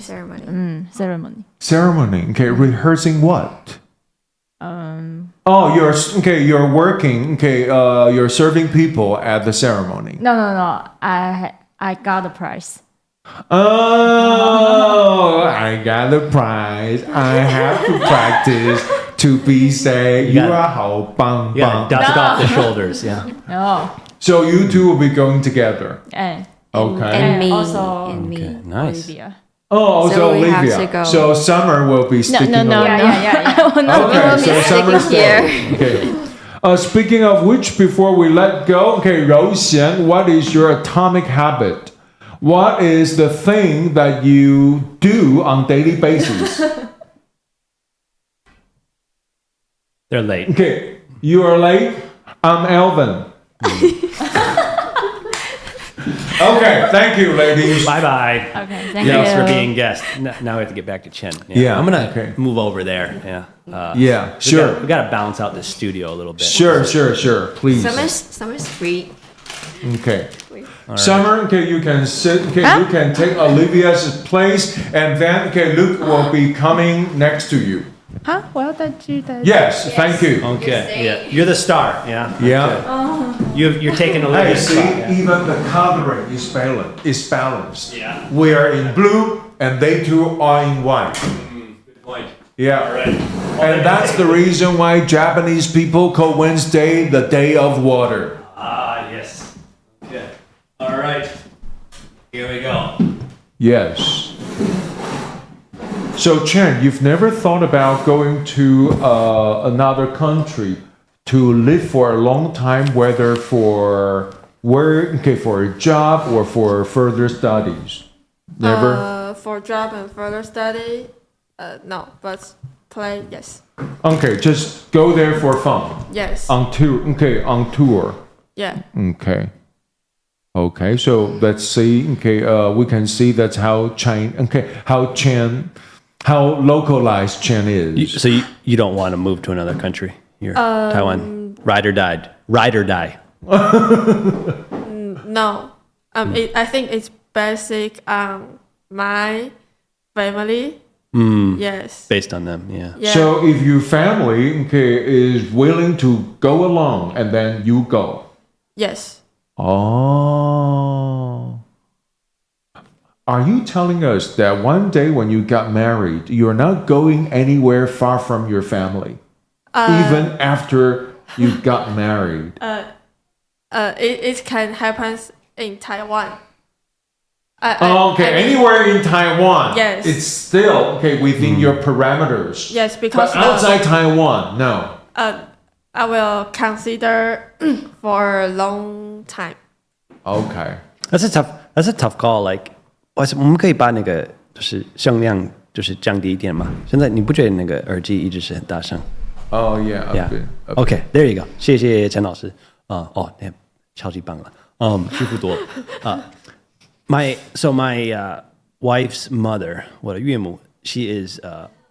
Ceremony. ceremony. Okay, rehearsing what? Oh, you're working. Okay, you're serving people at the ceremony. No. I got the prize. Oh, I got the prize. I have to practice to be say you are 好棒 You gotta 棒. dust it off the shoulders, yeah. No. So you two will be going together. And Okay. And me. also And me. Okay, nice. Olivia. Oh, so So we have Olivia. to go. So Summer will be sticking around. Yeah. Okay, so Summer here. Okay. Speaking of which, before we let go, okay, Rou Xian, what is your atomic habit? What is the thing that you do on daily basis? They're late. Okay, you are late. I'm Alvin. Okay, thank you, ladies. Bye-bye. Okay, thank Thanks you. for being guest. Now we have to get back to Chen. Yeah, I'm gonna okay. move over there. Yeah. Yeah, sure. We gotta balance out this studio a little bit. Sure, please. Summer's free. Okay. Summer, okay, you can sit, okay, you can take Olivia's place, and then, okay, Luke will be coming next to you. 哈，我要再去的。 Yes, thank you. Okay. Yeah. You're the star. Yeah. Yeah. You're taking Hey, Olivia's see, spot. Yeah. even the coloring is balanced. Yeah. We are in blue, and they two are in white. Good point. Yeah. All right. And that's the reason why Japanese people call Wednesday the day of water. Ah, yes. Okay. All right. Here we go. Yes. So Chen, you've never thought about going to another country to live for a long time, whether for work, okay, for a job or for further studies? Never? For job and further study, no, but play, yes. Okay, just go there for fun. Yes. On tour, okay, on tour. Yeah. Okay. Okay, so let's see. Okay, we can see that's how how localized Chen is. So you don't want to move to another country? You're Taiwan. Ride or die. Ride or die. No. I think it's basic my family. Yes. Based on them, yeah. Yeah. So if your family, okay, is willing to go along, and then you go. Yes. Oh. Are you telling us that one day when you got married, you're not going anywhere far from your family? even after you got married? It can happen in Taiwan. Anywhere in Taiwan. Yes. It's still within your parameters. Yes, because but outside Taiwan, no. I will consider for a long time. Okay. That's a tough call. Like, 我们可以把那个就是声量就是降低一点嘛？现在你不觉得那个耳机一直是很大声？ Oh yeah. Yeah. Okay, there you go. 谢谢陈老师。超级棒了。舒服多了。My wife's mother, 我的岳母, she is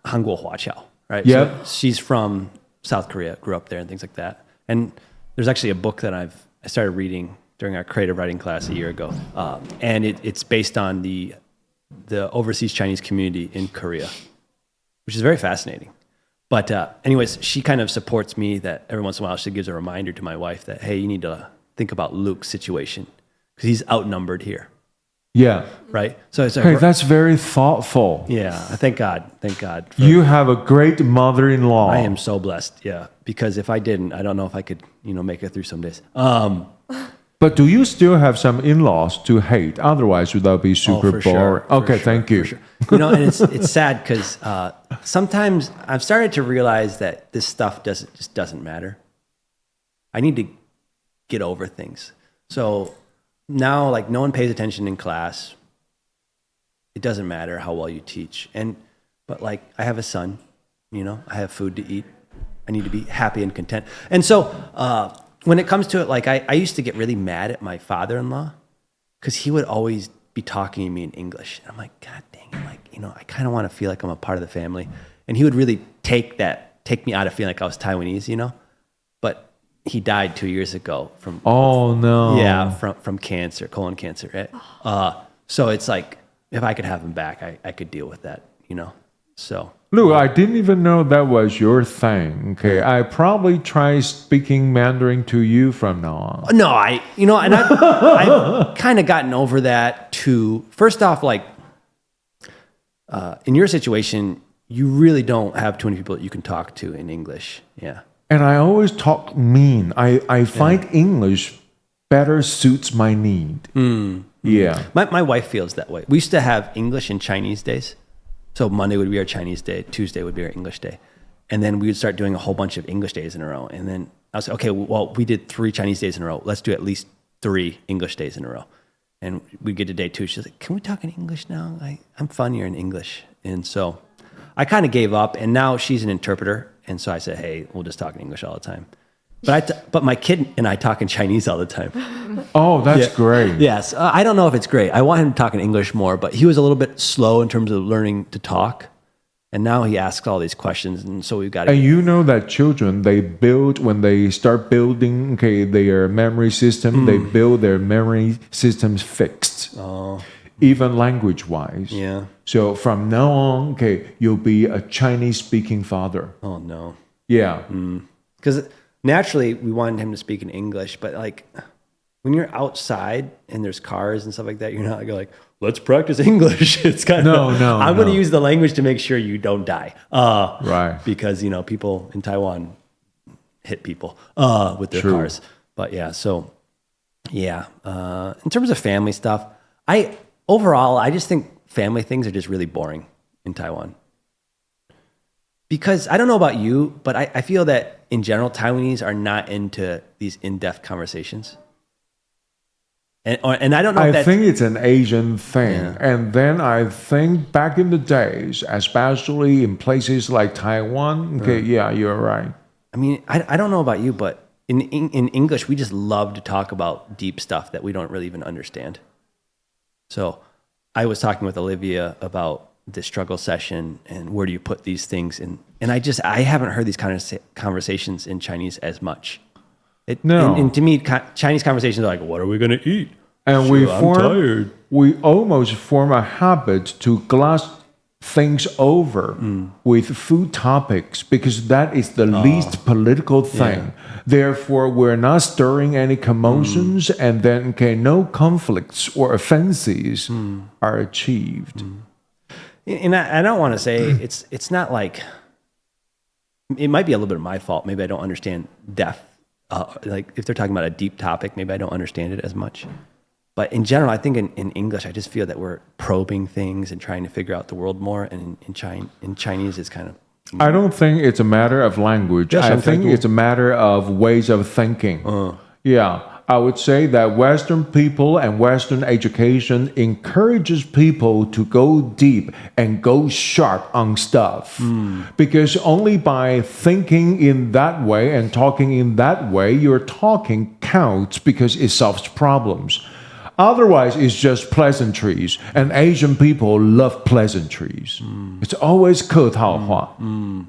韩国华侨, right? Yep. So she's from South Korea, grew up there and things like that. And there's actually a book that I started reading during our creative writing class a year ago, and it's based on the overseas Chinese community in Korea, which is very fascinating. But anyways, she kind of supports me that every once in a while she gives a reminder to my wife that, hey, you need to think about Luke's situation because he's outnumbered here. Yeah. Right? So it's Hey, that's very thoughtful. yeah, thank God. Thank God. You have a great mother-in-law. I am so blessed, yeah. Because if I didn't, I don't know if I could, make it through some days. But do you still have some in-laws to hate? Otherwise, would that be super for boring? sure, Okay, thank you. For sure. And it's sad because sometimes I've started to realize that this stuff just doesn't matter. I need to get over things. So now, like, no one pays attention in class. It doesn't matter how well you teach. But like, I have a son, I have food to eat. I need to be happy and content. And so when it comes to it, like, I used to get really mad at my father-in-law because he would always be talking to me in English. And I'm like, God dang it, like, I kind of want to feel like I'm a part of the family. And he would really take me out of feeling like I was Taiwanese, But he died 2 years ago from from cancer, colon cancer, right? So it's like, if I could have him back, I could deal with that, So Look, I didn't even know that was your thing. Okay, I probably try speaking Mandarin to you from now on. No, I've kind of gotten over that too. First off, like, in your situation, you really don't have too many people that you can talk to in English. Yeah. And I always talk mean. I find English better suits my need. Yeah. My wife feels that way. We used to have English and Chinese days. So Monday would be our Chinese day, Tuesday would be our English day. And then we would start doing a whole bunch of English days in a row. And then I was like, okay, well, we did 3 Chinese days in a row. Let's do at least 3 English days in a row. And we'd get to day 2. She's like, can we talk in English now? I'm funnier in English. And so I kind of gave up. And now she's an interpreter. And so I said, hey, we'll just talk in English all the time. But my kid and I talk in Chinese all the time. Oh, that's great. Yes. I don't know if it's great. I want him to talk in English more, but he was a little bit slow in terms of learning to talk. And now he asks all these questions. And so we've got to... And you know that children, when they start building their memory system, they build their memory systems fixed. Oh. Even language-wise. Yeah. So from now on, you'll be a Chinese-speaking father. Oh, no. Yeah. Because naturally, we wanted him to speak in English, but like when you're outside and there's cars and stuff like that, you're not like, let's practice English. It's kind of I'm going to use the language to make sure you don't die. Right. Because people in Taiwan hit people with their cars. But yeah, so yeah. In terms of family stuff, I just think family things are just really boring in Taiwan. Because I don't know about you, but I feel that in general, Taiwanese are not into these in-depth conversations. And I don't know if I think it's an Asian thing. Yeah. And then I think back in the days, especially in places like Taiwan, yeah, you're right. I mean, I don't know about you, but in English, we just love to talk about deep stuff that we don't really even understand. So I was talking with Olivia about the struggle session and where do you put these things in. And I haven't heard these kind of conversations in Chinese as much. And to me, Chinese conversations are like, what are we going to eat? And we almost form a habit to gloss things over with food topics because that is the least political thing. Yeah. Therefore, we're not stirring any commotions and then no conflicts or offenses are achieved. And I don't want to say it's not like it might be a little bit of my fault. Maybe I don't understand depth. Like if they're talking about a deep topic, maybe I don't understand it as much. But in general, I think in English, I just feel that we're probing things and trying to figure out the world more. And in Chinese, it's kind of... I don't think it's a matter of language. I think it's a matter of ways of thinking. Yeah. I would say that Western people and Western education encourages people to go deep and go sharp on stuff. Because only by thinking in that way and talking in that way, your talking counts because it solves problems. Otherwise, it's just pleasantries. And Asian people love pleasantries. It's always 客套话.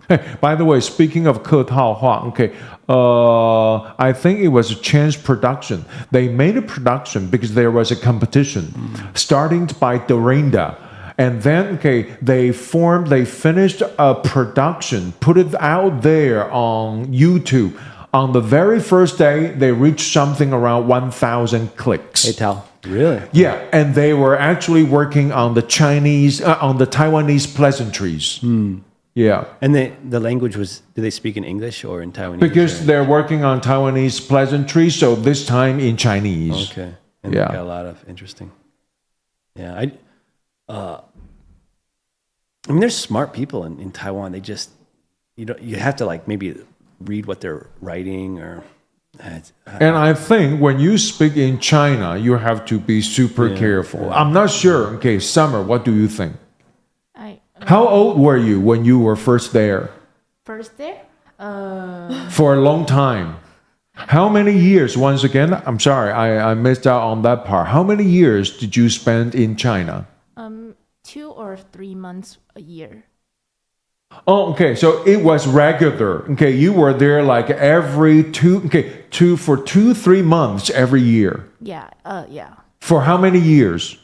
Hey, by the way, speaking of 客套话, okay, I think it was a Chen's production. They made a production because there was a competition, starting by Dorinda. And then, okay, they finished a production, put it out there on YouTube. On the very first day, they reached something around 1,000 clicks. Hey, Tao. Really? Yeah, and they were actually working on the Taiwanese pleasantries. Yeah. And the language was, do they speak in English or in Taiwanese? Because they're working on Taiwanese pleasantries, so this time in Chinese. Okay. And they got a lot of interesting. Yeah. I mean, there's smart people in Taiwan. They just, you have to like maybe read what they're writing or... And I think when you speak in China, you have to be super careful. Yeah. I'm not sure. Okay, Summer, what do you think? How old were you when you were first there? First there? For a long time. How many years, once again? I'm sorry, I missed out on that part. How many years did you spend in China? 2 or 3 months a year. Oh, okay. So it was regular. Okay, you were there like every 3 months every year. Yeah, yeah. For how many years?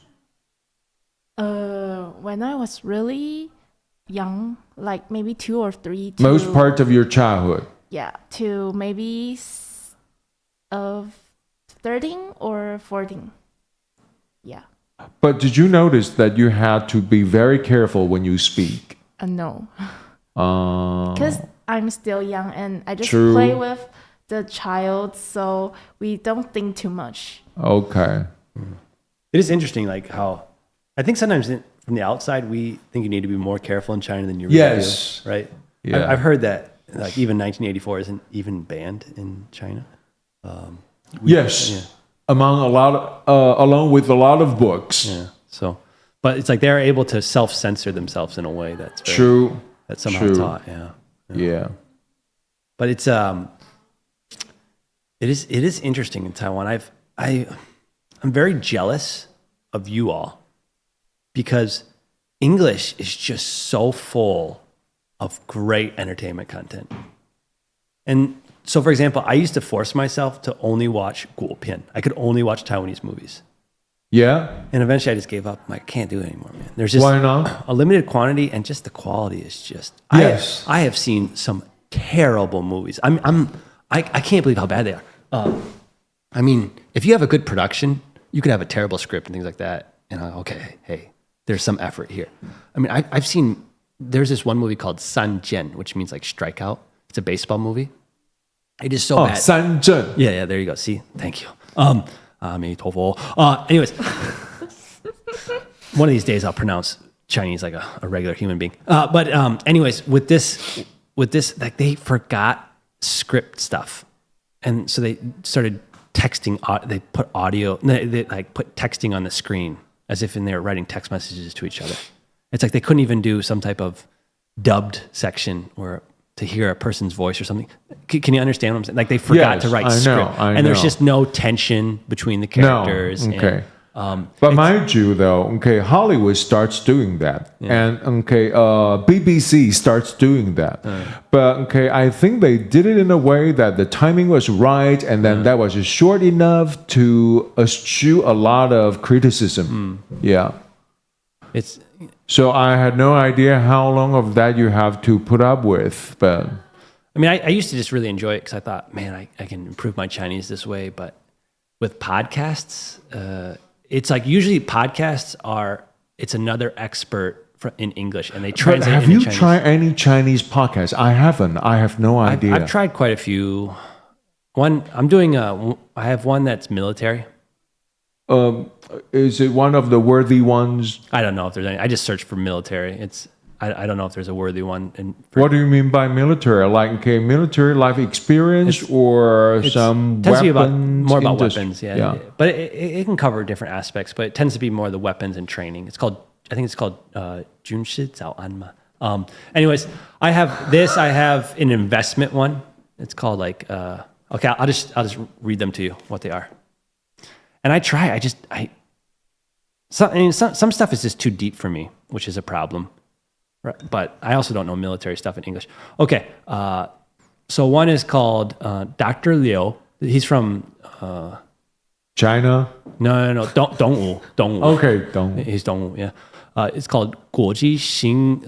When I was really young, like maybe 2 or 3. Most part of your childhood. Yeah, to maybe 13 or 14. Yeah. But did you notice that you had to be very careful when you speak? No. Because I'm still young and I just play with the child, so we don't think too much. Okay. It is interesting, like how I think sometimes from the outside we think you need to be more careful in China than you really do, right? Yeah. I've heard that like even 1984 isn't even banned in China. Along with a lot of books. Yeah. So, but it's like they're able to self-censor themselves in a way that's very, true. That's somehow taught. Yeah. But it's it is interesting in Taiwan. I'm very jealous of you all because English is just so full of great entertainment content. And so, for example, I used to force myself to only watch 国片. I could only watch Taiwanese movies. Yeah. And eventually I just gave up. I'm like, I can't do it anymore, man. There's just Why not? A limited quantity and just the quality is just... Yes. I have seen some terrible movies. I can't believe how bad they are. I mean, if you have a good production, you could have a terrible script and things like that. And I'm like, okay, hey, there's some effort here. I mean, I've seen... There's this one movie called San Jian, which means like strikeout. It's a baseball movie. It is so bad. 三振. Yeah, there you go. See? Thank you. Anyways, one of these days I'll pronounce Chinese like a regular human being. But anyways, with this, like they forgot script stuff, and so they started texting. They put audio. They like put texting on the screen as if they were writing text messages to each other. It's like they couldn't even do some type of dubbed section or to hear a person's voice or something. Can you understand what I'm saying? Like they forgot to write script. And there's just no tension between the characters. No. Okay. And, but mind you though, okay, Hollywood starts doing that. Yeah. And BBC starts doing that. But okay, I think they did it in a way that the timing was right and then that was short enough to eschew a lot of criticism. Yeah. So I had no idea how long of that you have to put up with, but... I mean, I used to just really enjoy it because I thought, man, I can improve my Chinese this way. But with podcasts, it's like usually podcasts it's another expert in English, and they translate. But have it in you Chinese. tried any Chinese podcasts? I haven't. I have no idea. I've tried quite a few. I have one that's military. Is it one of the worthy ones? I don't know if there's any. I just searched for military. I don't know if there's a worthy one. What do you mean by military? Like military life experience or some tends to be more about industry? weapons, yeah. But it can cover different aspects, but it tends to be more the weapons and training. I think it's called 军事早安嘛. Anyways, I have an investment one. It's called like okay, I'll just read them to you what they are. And I try. Some stuff is just too deep for me, which is a problem. Right. But I also don't know military stuff in English. Okay, so one is called Dr. Liu. He's from China? No, Dongwu. Okay, Dongwu. He's Dongwu, yeah. It's called 国际新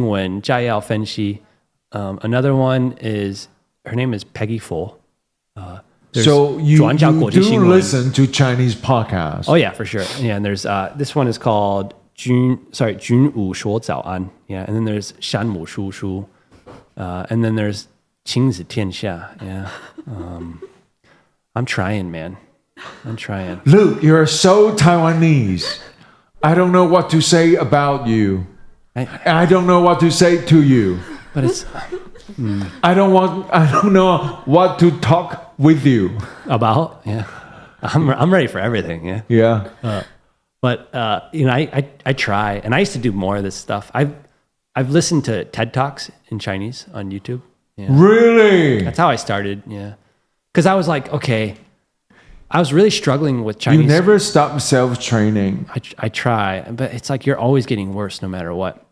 闻摘要分析. Another one is, her name is Peggy Fu. So you 转角国际新闻. do listen to Chinese podcasts? Oh yeah, for sure. Yeah, and there's this one is called 军武说早安. Yeah, and then there's 山姆叔叔. And then there's 亲子天下. Yeah. I'm trying, man. I'm trying. Luke, you're so Taiwanese. I don't know what to say about you. I don't know what to say to you. But it's I don't know what to talk with you. about, yeah. I'm ready for everything, yeah. Yeah. But I try, and I used to do more of this stuff. I've listened to TED Talks in Chinese on YouTube. Yeah. Really? That's how I started, yeah. Because I was like, okay, I was really struggling with Chinese. You never stop self-training. I try, but it's like you're always getting worse no matter what.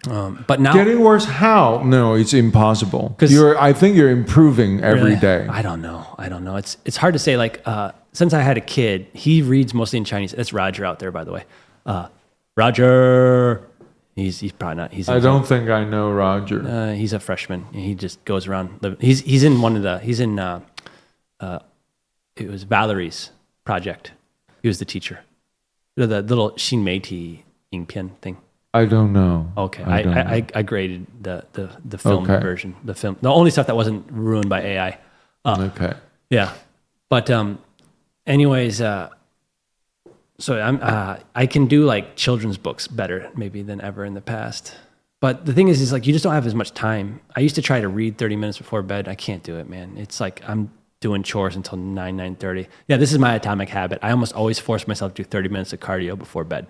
But now Getting worse how? No, it's impossible. I think you're improving every day. I don't know. It's hard to say. Like since I had a kid, he reads mostly in Chinese. That's Roger out there, by the way. Roger. He's probably not. I don't think I know Roger. He's a freshman. He just goes around. He's in one of the. He's in. It was Valerie's project. He was the teacher. The little 新媒体影片 thing. I don't know. Okay, I graded the film version. The only stuff that wasn't ruined by AI. Okay. Yeah, but anyways, so I can do like children's books better maybe than ever in the past. But the thing is like you just don't have as much time. I used to try to read 30 minutes before bed. I can't do it, man. It's like I'm doing chores until 9:30. Yeah, this is my atomic habit. I almost always force myself to do 30 minutes of cardio before bed.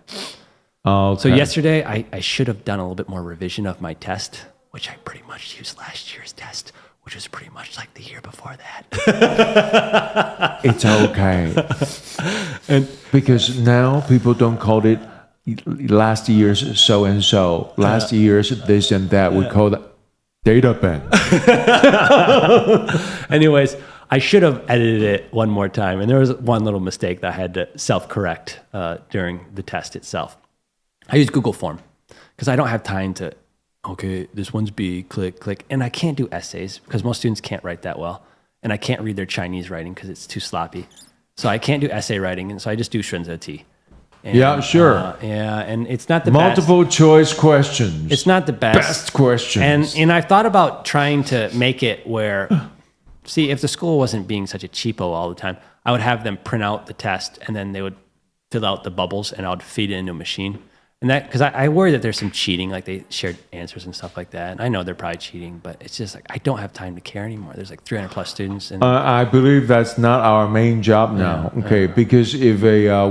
Okay. So yesterday, I should have done a little bit more revision of my test, which I pretty much used last year's test, which was pretty much like the year before that. It's okay. Because now people don't call it last year's so-and-so, last year's this and that. We call it data ban. Anyways, I should have edited it one more time. And there was one little mistake that I had to self-correct during the test itself. I use Google Form because I don't have time to, okay, this one's B, click. And I can't do essays because most students can't write that well. And I can't read their Chinese writing because it's too sloppy. So I can't do essay writing. And so I just do 选择题. Yeah, sure. And it's not the multiple best. choice questions. It's not the best. Best questions. And I thought about trying to make it where, see, if the school wasn't being such a cheapo all the time, I would have them print out the test and then they would fill out the bubbles and I would feed it into a machine. And that, because I worry that there's some cheating, like they shared answers and stuff like that. And I know they're probably cheating, but it's just like, I don't have time to care anymore. There's like 300 plus students. And I believe that's not our main job now. Okay, because if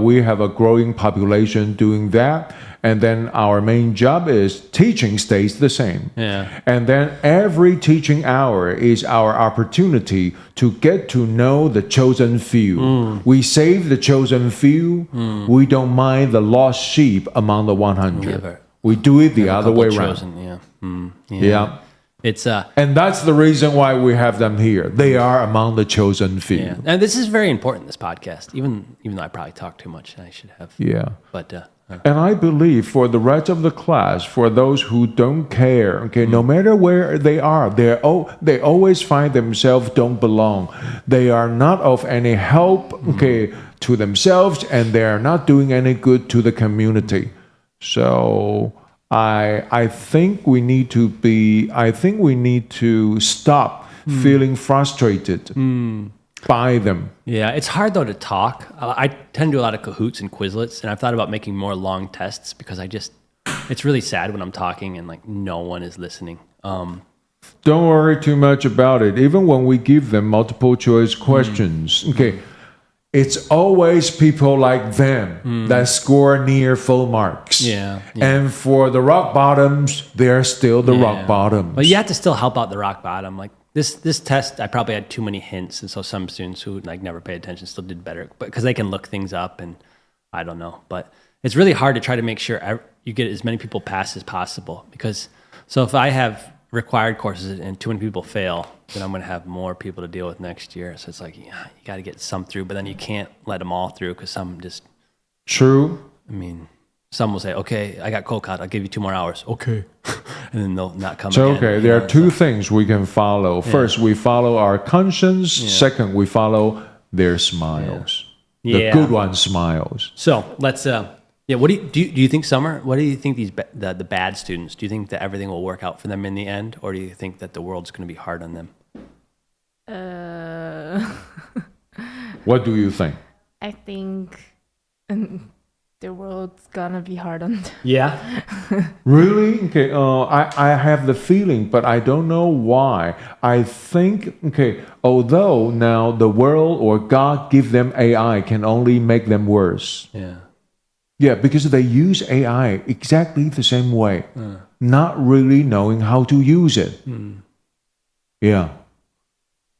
we have a growing population doing that, and then our main job is teaching stays the same. Yeah. And then every teaching hour is our opportunity to get to know the chosen few. We save the chosen few. We don't mind the lost sheep among the 100. We do it the other way around. Yeah. It's and that's the reason why we have them here. They are among the chosen few. Yeah. And this is very important, this podcast. Even though I probably talk too much, I should have. Yeah. But and I believe for the rest of the class, for those who don't care, okay, no matter where they are, they always find themselves don't belong. They are not of any help, okay, to themselves, and they are not doing any good to the community. So I think we need to stop feeling frustrated by them. Yeah, it's hard though to talk. I tend to do a lot of Kahoots and Quizlets, and I've thought about making more long tests because it's really sad when I'm talking and like no one is listening. Don't worry too much about it. Even when we give them multiple choice questions, okay, it's always people like them that score near full marks. Yeah. And for the rock bottoms, they're still the rock bottoms. But you have to still help out the rock bottom. Like this test, I probably had too many hints, and so some students who like never paid attention still did better, but because they can look things up, and I don't know. But it's really hard to try to make sure you get as many people pass as possible. Because so if I have required courses and too many people fail, then I'm going to have more people to deal with next year. So it's like, yeah, you got to get some through, but then you can't let them all through because some just... True. I mean, some will say, okay, I got cold cut, I'll give you 2 more hours. Okay. And then they'll not come So, again. okay, there are two things we can follow. First, we follow our conscience. Second, we follow their smiles. The good one smiles. So let's... what do you think, Summer? What do you think the bad students? Do you think that everything will work out for them in the end, or do you think that the world's going to be hard on them? What do you think? I think the world's gonna be hard on them. Yeah. Really? Okay. I have the feeling, but I don't know why. I think, okay, although now the world or God give them AI can only make them worse. Yeah. Yeah, because they use AI exactly the same way, not really knowing how to use it. Yeah.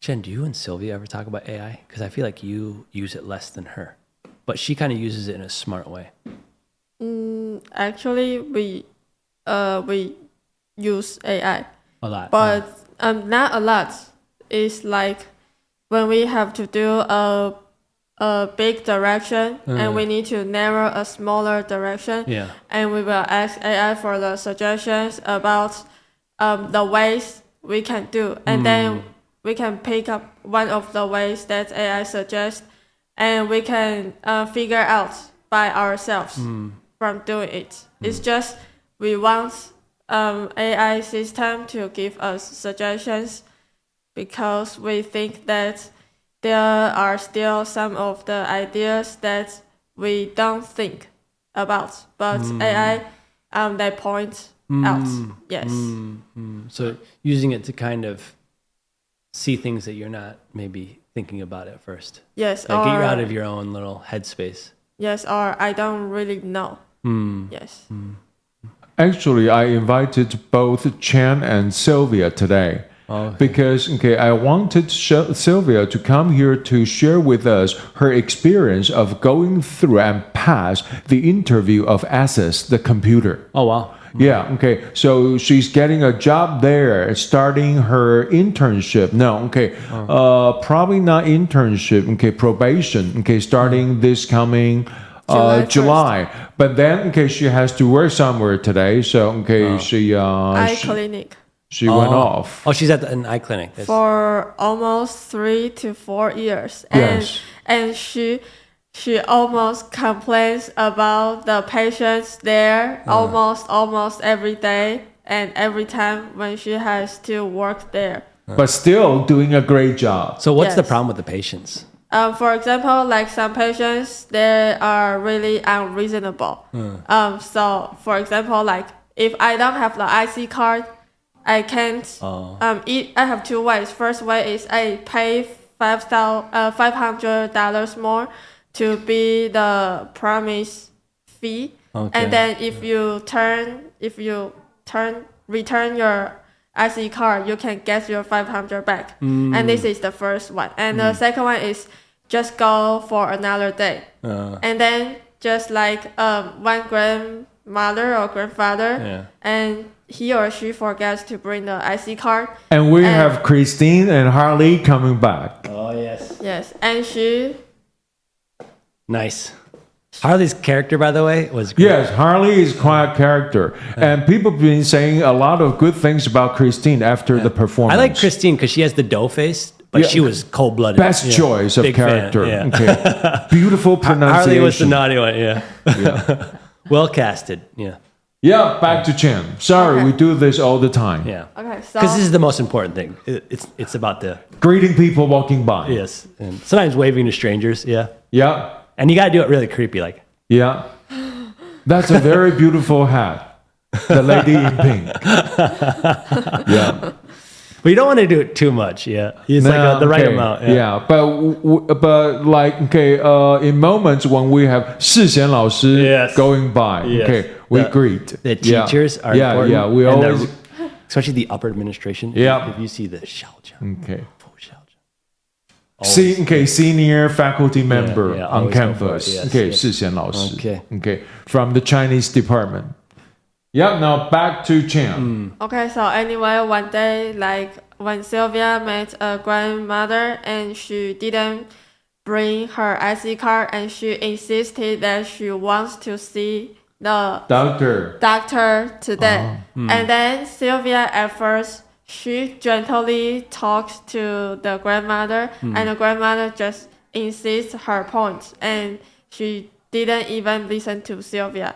Chen, do you and Sylvia ever talk about AI? Because I feel like you use it less than her, but she kind of uses it in a smart way. Actually, we use AI A lot. but not a lot. It's like when we have to do a big direction and we need to narrow a smaller direction, and we will ask AI for the suggestions about the ways we can do, and then we can pick up one of the ways that AI suggests, and we can figure out by ourselves from doing it. It's just we want AI system to give us suggestions because we think that there are still some of the ideas that we don't think about, but AI they point out. Yes. So using it to kind of see things that you're not maybe thinking about at first. Yes. Like or, get you out of your own little headspace. Yes, or I don't really know. Yes. Actually, I invited both Chen and Sylvia today. Because I wanted Sylvia to come here to share with us her experience of going through and pass the interview of Access the computer. Oh, wow. Yeah, okay. So she's getting a job there, starting her internship. No, probably not internship, probation, starting this coming July. But then, she has to work somewhere today. So, Eye clinic. She went off. Oh, she's at an eye clinic. For almost 3 to 4 years. And she almost complains about the patients there almost every day and every time when she has to work there. But still doing a great job. So what's the problem with the patients? For example, like some patients, they are really unreasonable. So, for example, like if I don't have the IC card, I can't eat. I have 2 ways. First way is I pay $500 more to be the promise fee, and then if you return your IC card, you can get your 500 back. And this is the first one. And the second one is just go for another day, and then just like one grandmother or grandfather, and he or she forgets to bring the IC card. And we have Christine and Harley coming back. Oh, yes. Yes, and she... Nice. Harley's character, by the way, was great. Yes, Harley is quite a character. And people have been saying a lot of good things about Christine after the performance. I like Christine because she has the dough face, but she was cold-blooded. Best choice of Big character. Fan, Beautiful pronunciation. Harley was the naughty one, Well casted. Yeah. Yeah, back to Chen. Sorry, Okay. we do this all the time. Yeah. Okay, so Because this is the most important thing. It's about the Greeting people walking by. yes, and sometimes waving to strangers. Yeah. Yeah, And you got to do it really creepy, like. yeah. That's a very beautiful hat. The lady in pink. Yeah. But you don't want to do it too much. Yeah. It's like the right amount. Yeah, but like in moments when we have 世贤老师 Yes. going by, Yes. okay, we The- greet. The teachers are yeah, important. yeah. We and always especially the upper administration. Yeah. If you see the 校长, okay. 副校长. Senior faculty member yeah, on always go for campus. it, yes, Okay, yes. 世贤老师. Okay. From the Chinese department. Yeah, now back to Chen. okay, so anyway, one day, like when Sylvia met a grandmother and she didn't bring her IC card and she insisted that she wants to see the doctor today. And then Sylvia at first, she gently talks to the grandmother and the grandmother just insists her points and she didn't even listen to Sylvia.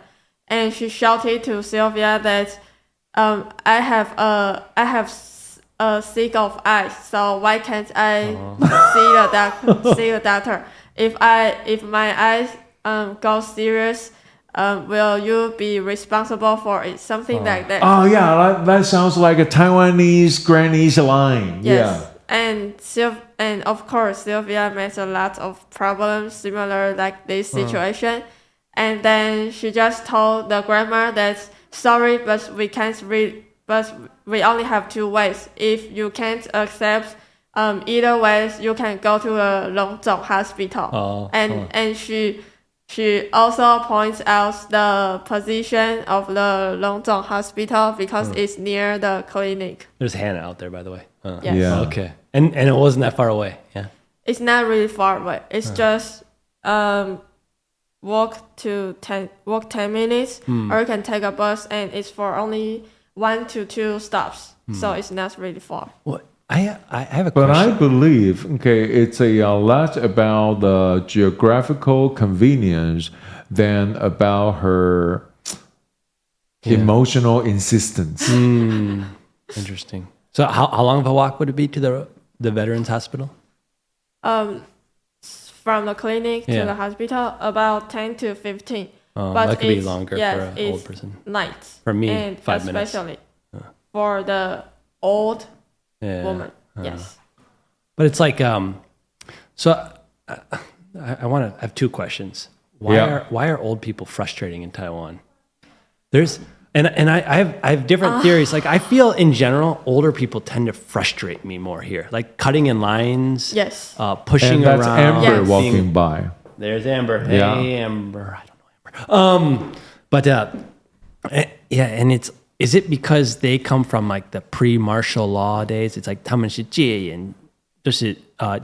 And she shouted to Sylvia that I have a sick of eyes, so why can't I see the doctor? If my eyes go serious, will you be responsible for it? Something like that. Oh yeah, that sounds like a Taiwanese granny's line. Yes. And of course Sylvia made a lot of problems similar like this situation. And then she just told the grandma that sorry, but we can't read. But we only have two ways. If you can't accept either ways, you can go to a Longzhong hospital. And she also points out the position of the Longzhong hospital because it's near the clinic. There's Hannah out there, by the way. Yes. Yeah. Okay. And it wasn't that far away. Yeah. It's not really far away. It's just walk 10 minutes, or you can take a bus, and it's for only 1 to 2 stops. So it's not really far. Well, I have a But question. I believe, it's a lot about the geographical convenience than about her emotional insistence. Interesting. So how long of a walk would it be to the Veterans Hospital? From the clinic to the hospital, about 10 to 15. But that could be it's- longer yes, for an old it's person. Nights. For me, and 5 minutes. especially for the old Yeah. woman. Yes. But it's like so I have two questions. Why are old people frustrating in Taiwan? There's and I have different theories. Like I feel in general older people tend to frustrate me more here. Like cutting in lines, Yes. pushing And that's around. Amber Yes. walking by. There's Amber. Yeah. Hey Amber. I don't know Amber. But and is it because they come from like the pre-martial law days? It's like 他们是戒严，就是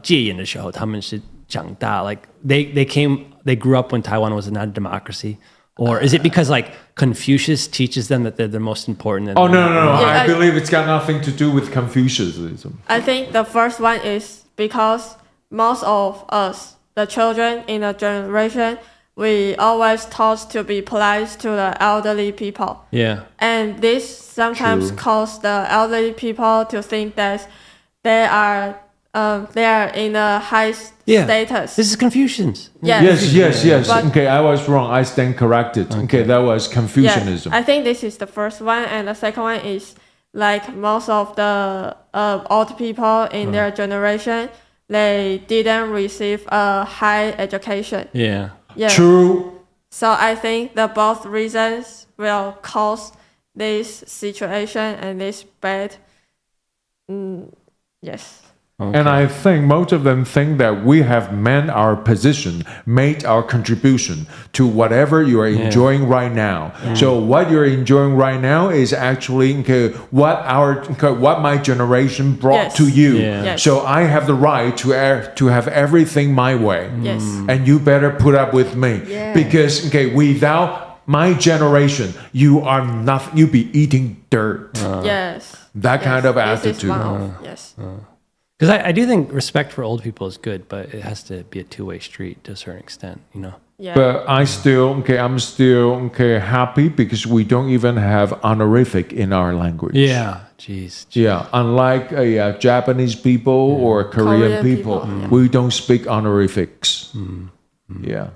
戒严的时候，他们是长大。Like they grew up when Taiwan was not a democracy. Or is it because like Confucius teaches them that they're the most important? Oh no! Yeah, I believe it's got nothing to do with Confucianism. I think the first one is because most of us, the children in the generation, we always taught to be polite to the elderly people. Yeah. And this sometimes True. cause the elderly people to think that they are in a high status. This is Confucians. Yes. But- Okay, I was wrong. I stand corrected. Okay, that was Confucianism. I think this is the first one, and the second one is like most of the old people in their generation, they didn't receive a high education. Yeah. Yeah. True. So I think the both reasons will cause this situation and this bad. Yes. Okay. And I think most of them think that we have made our position, made our contribution to whatever you are enjoying right now. So what you're enjoying right now is actually what my generation brought Yes. to you. Yeah. Yes. So I have the right to have everything my way. Yes. And you better put up with me. Yeah. Because without my generation, you be eating dirt. Yes. That kind of This is attitude. one of- yes. Because I do think respect for old people is good, but it has to be a two-way street to a certain extent, you know? Yeah. But I'm still happy because we don't even have honorific in our language. Yeah. Jeez. Yeah, unlike Japanese people or Korean people, we don't speak honorifics. Yeah.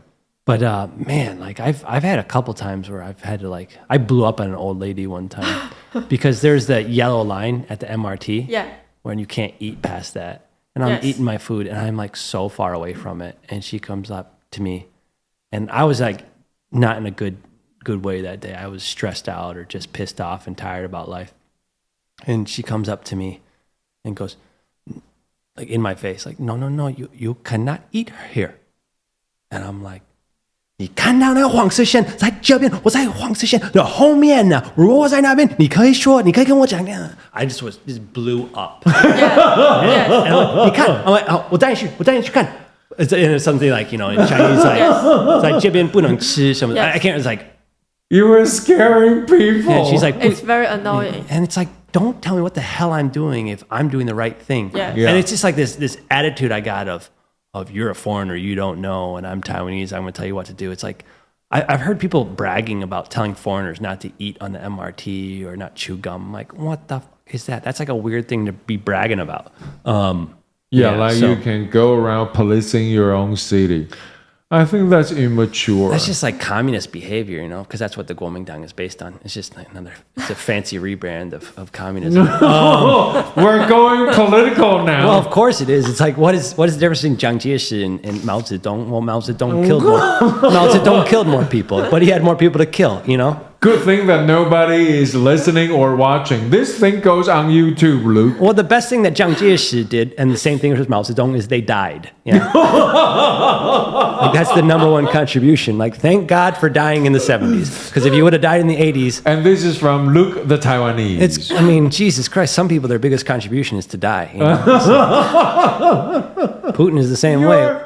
But man, like I've had a couple times where I've had to I blew up on an old lady one time because there's that yellow line at the MRT. Yeah. When you can't eat past that. And I'm eating my food and I'm like so far away from it. And she comes up to me and I was like not in a good way that day. I was stressed out or just pissed off and tired about life. And she comes up to me and goes like in my face, like, no, you cannot eat here. And I'm like, 你看到那个黄色线在这边，我在黄色线的后面呢。如果我在那边，你可以说，你可以跟我讲。I just blew up. Yeah. 你看，我带你去看。It's something like in Chinese like 在这边不能吃什么。I can't. It's like you were scaring people. And she's like, it's very annoying. And it's like, don't tell me what the hell I'm doing if I'm doing the right thing. Yeah. And it's just like this attitude I got of you're a foreigner, you don't know, and I'm Taiwanese, I'm going to tell you what to do. It's like, I've heard people bragging about telling foreigners not to eat on the MRT or not chew gum. I'm like, what the fuck is that? That's like a weird thing to be bragging about. You can go around policing your own city. I think that's immature. That's just like communist behavior, because that's what the Kuomintang is based on. It's just it's a fancy rebrand of communism. We're going political now. Well, of course it is. It's like, what is the difference between Jiang Jieshi and Mao Zedong? Well, Mao Zedong killed more people, but he had more people to kill, Good thing that nobody is listening or watching. This thing goes on YouTube, Luke. Well, the best thing that Jiang Jieshi did, and the same thing with Mao Zedong, is they died. Yeah. That's the number one contribution. Thank God for dying in the 70s. Because if you would have died in the 80s... And this is from Luke the Taiwanese. Jesus Christ, some people, their biggest contribution is to die. Putin is the same way.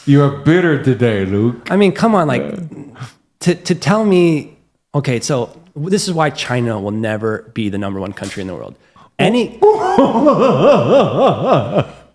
You're bitter today, Luke. I mean, come on, to tell me, okay, so this is why China will never be the number one country in the world.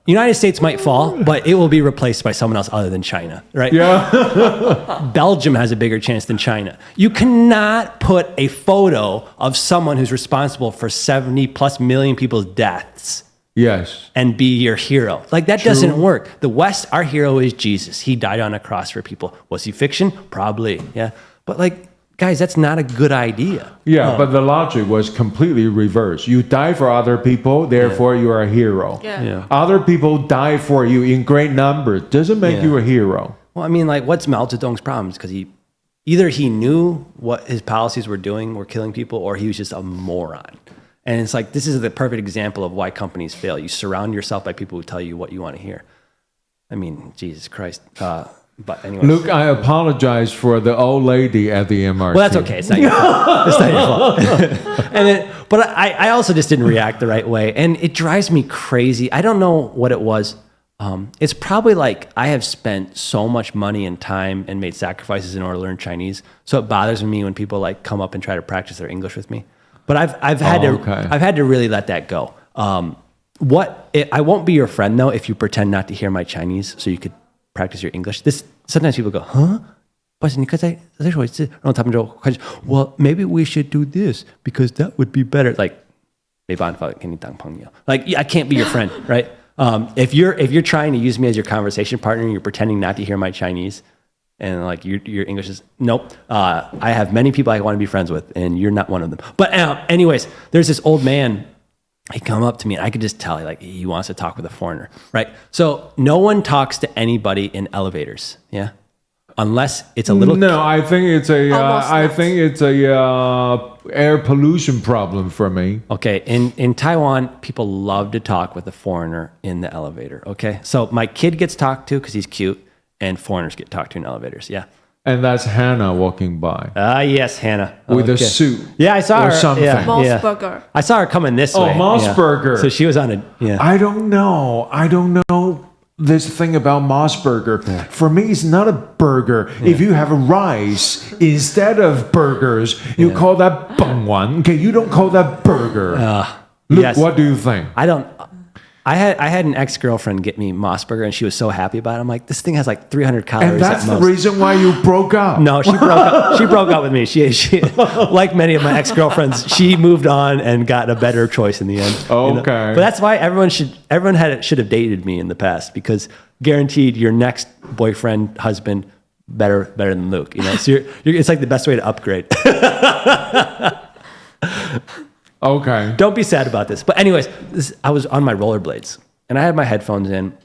United States might fall, but it will be replaced by someone else other than China, right? Yeah. Belgium has a bigger chance than China. You cannot put a photo of someone who's responsible for 70 plus million people's deaths. Yes. And be your hero. That doesn't work. The West, our hero is Jesus. He died on a cross for people. Was he fiction? Probably, yeah. But guys, that's not a good idea. Yeah, but the logic was completely reversed. You die for other people, therefore you are a hero. Yeah. Other people die for you in great numbers. Doesn't make you a hero. Well, I mean, what's Mao Zedong's problem? Because either he knew what his policies were doing, were killing people, or he was just a moron. And it's this is the perfect example of why companies fail. You surround yourself by people who tell you what you want to hear. I mean, Jesus Christ. But anyway. Luke, I apologize for the old lady at the MRT. Well, that's okay. It's not your fault. It's not your fault. But I also just didn't react the right way. And it drives me crazy. I don't know what it was. It's probably I have spent so much money and time and made sacrifices in order to learn Chinese. So it bothers me when people come up and try to practice their English with me. But I've had to really let that go. I won't be your friend though if you pretend not to hear my Chinese so you could practice your English. Sometimes people go, huh? Well, maybe we should do this because that would be better. I can't be your friend, right? If you're trying to use me as your conversation partner and you're pretending not to hear my Chinese, and your English is nope. I have many people I want to be friends with, and you're not one of them. But anyways, there's this old man. He come up to me, and I could just tell he wants to talk with a foreigner, right? So no one talks to anybody in elevators, yeah, unless it's a little. No, I think it's a air pollution problem for me. Okay, in Taiwan, people love to talk with a foreigner in the elevator. Okay, so my kid gets talked to because he's cute. And foreigners get talked to in elevators, yeah. And that's Hannah walking by. Yes, Hannah. With a suit. Yeah, I saw her. Something. Yeah, Mossburger. I saw her coming this way. Oh, Mossburger. Yeah. So she was on a, yeah. I don't know this thing about Mossburger. Yeah. For me, it's not a burger. Yeah. If you have a rice instead of burgers, you call that bangwan. Okay, you don't call that burger. Luke, yes. What do you think? I had an ex-girlfriend get me Moss Burger, and she was so happy about it. I'm like, this thing has like 300 calories. And that's at the most. reason why you broke up. No, she broke up. She broke up with me. She like many of my ex-girlfriends, she moved on and got a better choice in the end. Okay. But that's why everyone should have dated me in the past, because guaranteed your next boyfriend, husband, better than Luke. So it's like the best way to upgrade. Okay. Don't be sad about this. But anyways, I was on my rollerblades and I had my headphones in.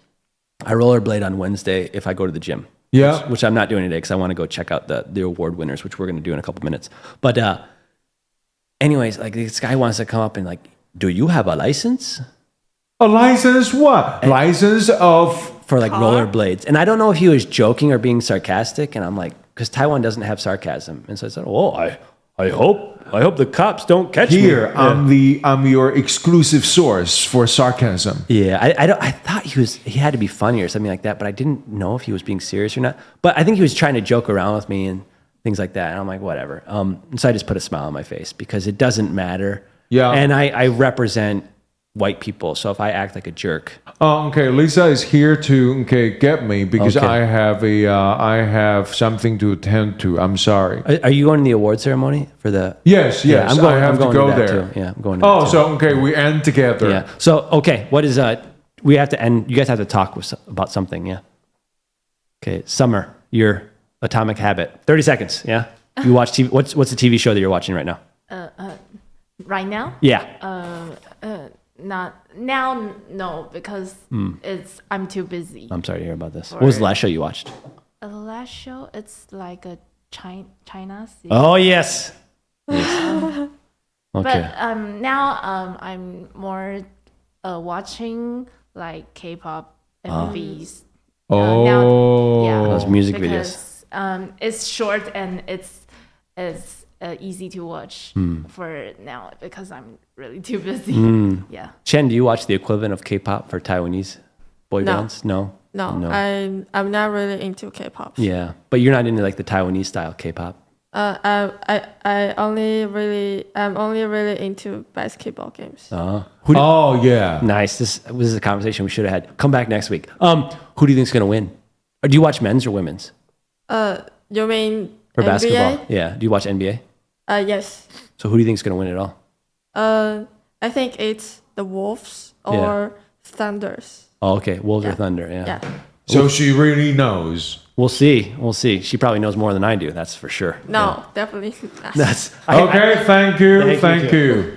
I rollerblade on Wednesday if I go to the gym. Yeah. Which I'm not doing today because I want to go check out the award winners, which we're going to do in a couple minutes. But anyways, like this guy wants to come up and like, do you have a license? A license what? License for like rollerblades. And I don't know if he was joking or being sarcastic. And I'm like, because Taiwan doesn't have sarcasm. And so I said, oh, I hope the cops don't catch me. Here, I'm your exclusive source for sarcasm. Yeah, I thought he had to be funny or something like that, but I didn't know if he was being serious or not. But I think he was trying to joke around with me and things like that. And I'm like, whatever. So I just put a smile on my face because it doesn't matter. Yeah. And I represent white people, so if I act like a jerk. Oh, okay. Lisa is here to get me because Okay. I have something to attend to. I'm sorry. Are you going to the award ceremony for the? Yes. Yeah, I have to go that there. too. Yeah, I'm going. To that too. So we end together. Yeah. So okay, what is we have to end. You guys have to talk about something. Yeah. Okay, Summer, your Atomic Habit. 30 seconds. Yeah. You watch TV. What's the TV show that you're watching right now? Right now? Yeah. Not now, no, because I'm too busy. I'm sorry to hear about this. What was the last show you watched? The last show, it's like a China series. Oh yes. Yes. Okay. But now I'm more watching like K-pop MVs. Those music because, it's short and it's easy to watch for now because I'm really too busy. Yeah. Chen, do you watch the equivalent of K-pop for Taiwanese boy No. bands? No. I'm not really into K-pop. Yeah, but you're not into like the Taiwanese style K-pop. I'm only really into basketball games. Yeah. Nice. This is a conversation we should have had. Come back next week. Who do you think's gonna win? Or do you watch men's or women's? You mean For NBA? basketball? Yeah. Do you watch NBA? Yes. So who do you think's gonna win it all? I think it's the Wolves or Thunders. Oh, okay. Wolves or Thunder? Yeah. Yeah. So she really knows. We'll see. She probably knows more than I do. That's for sure. No, definitely not. That's Okay. Thank you. Thank you.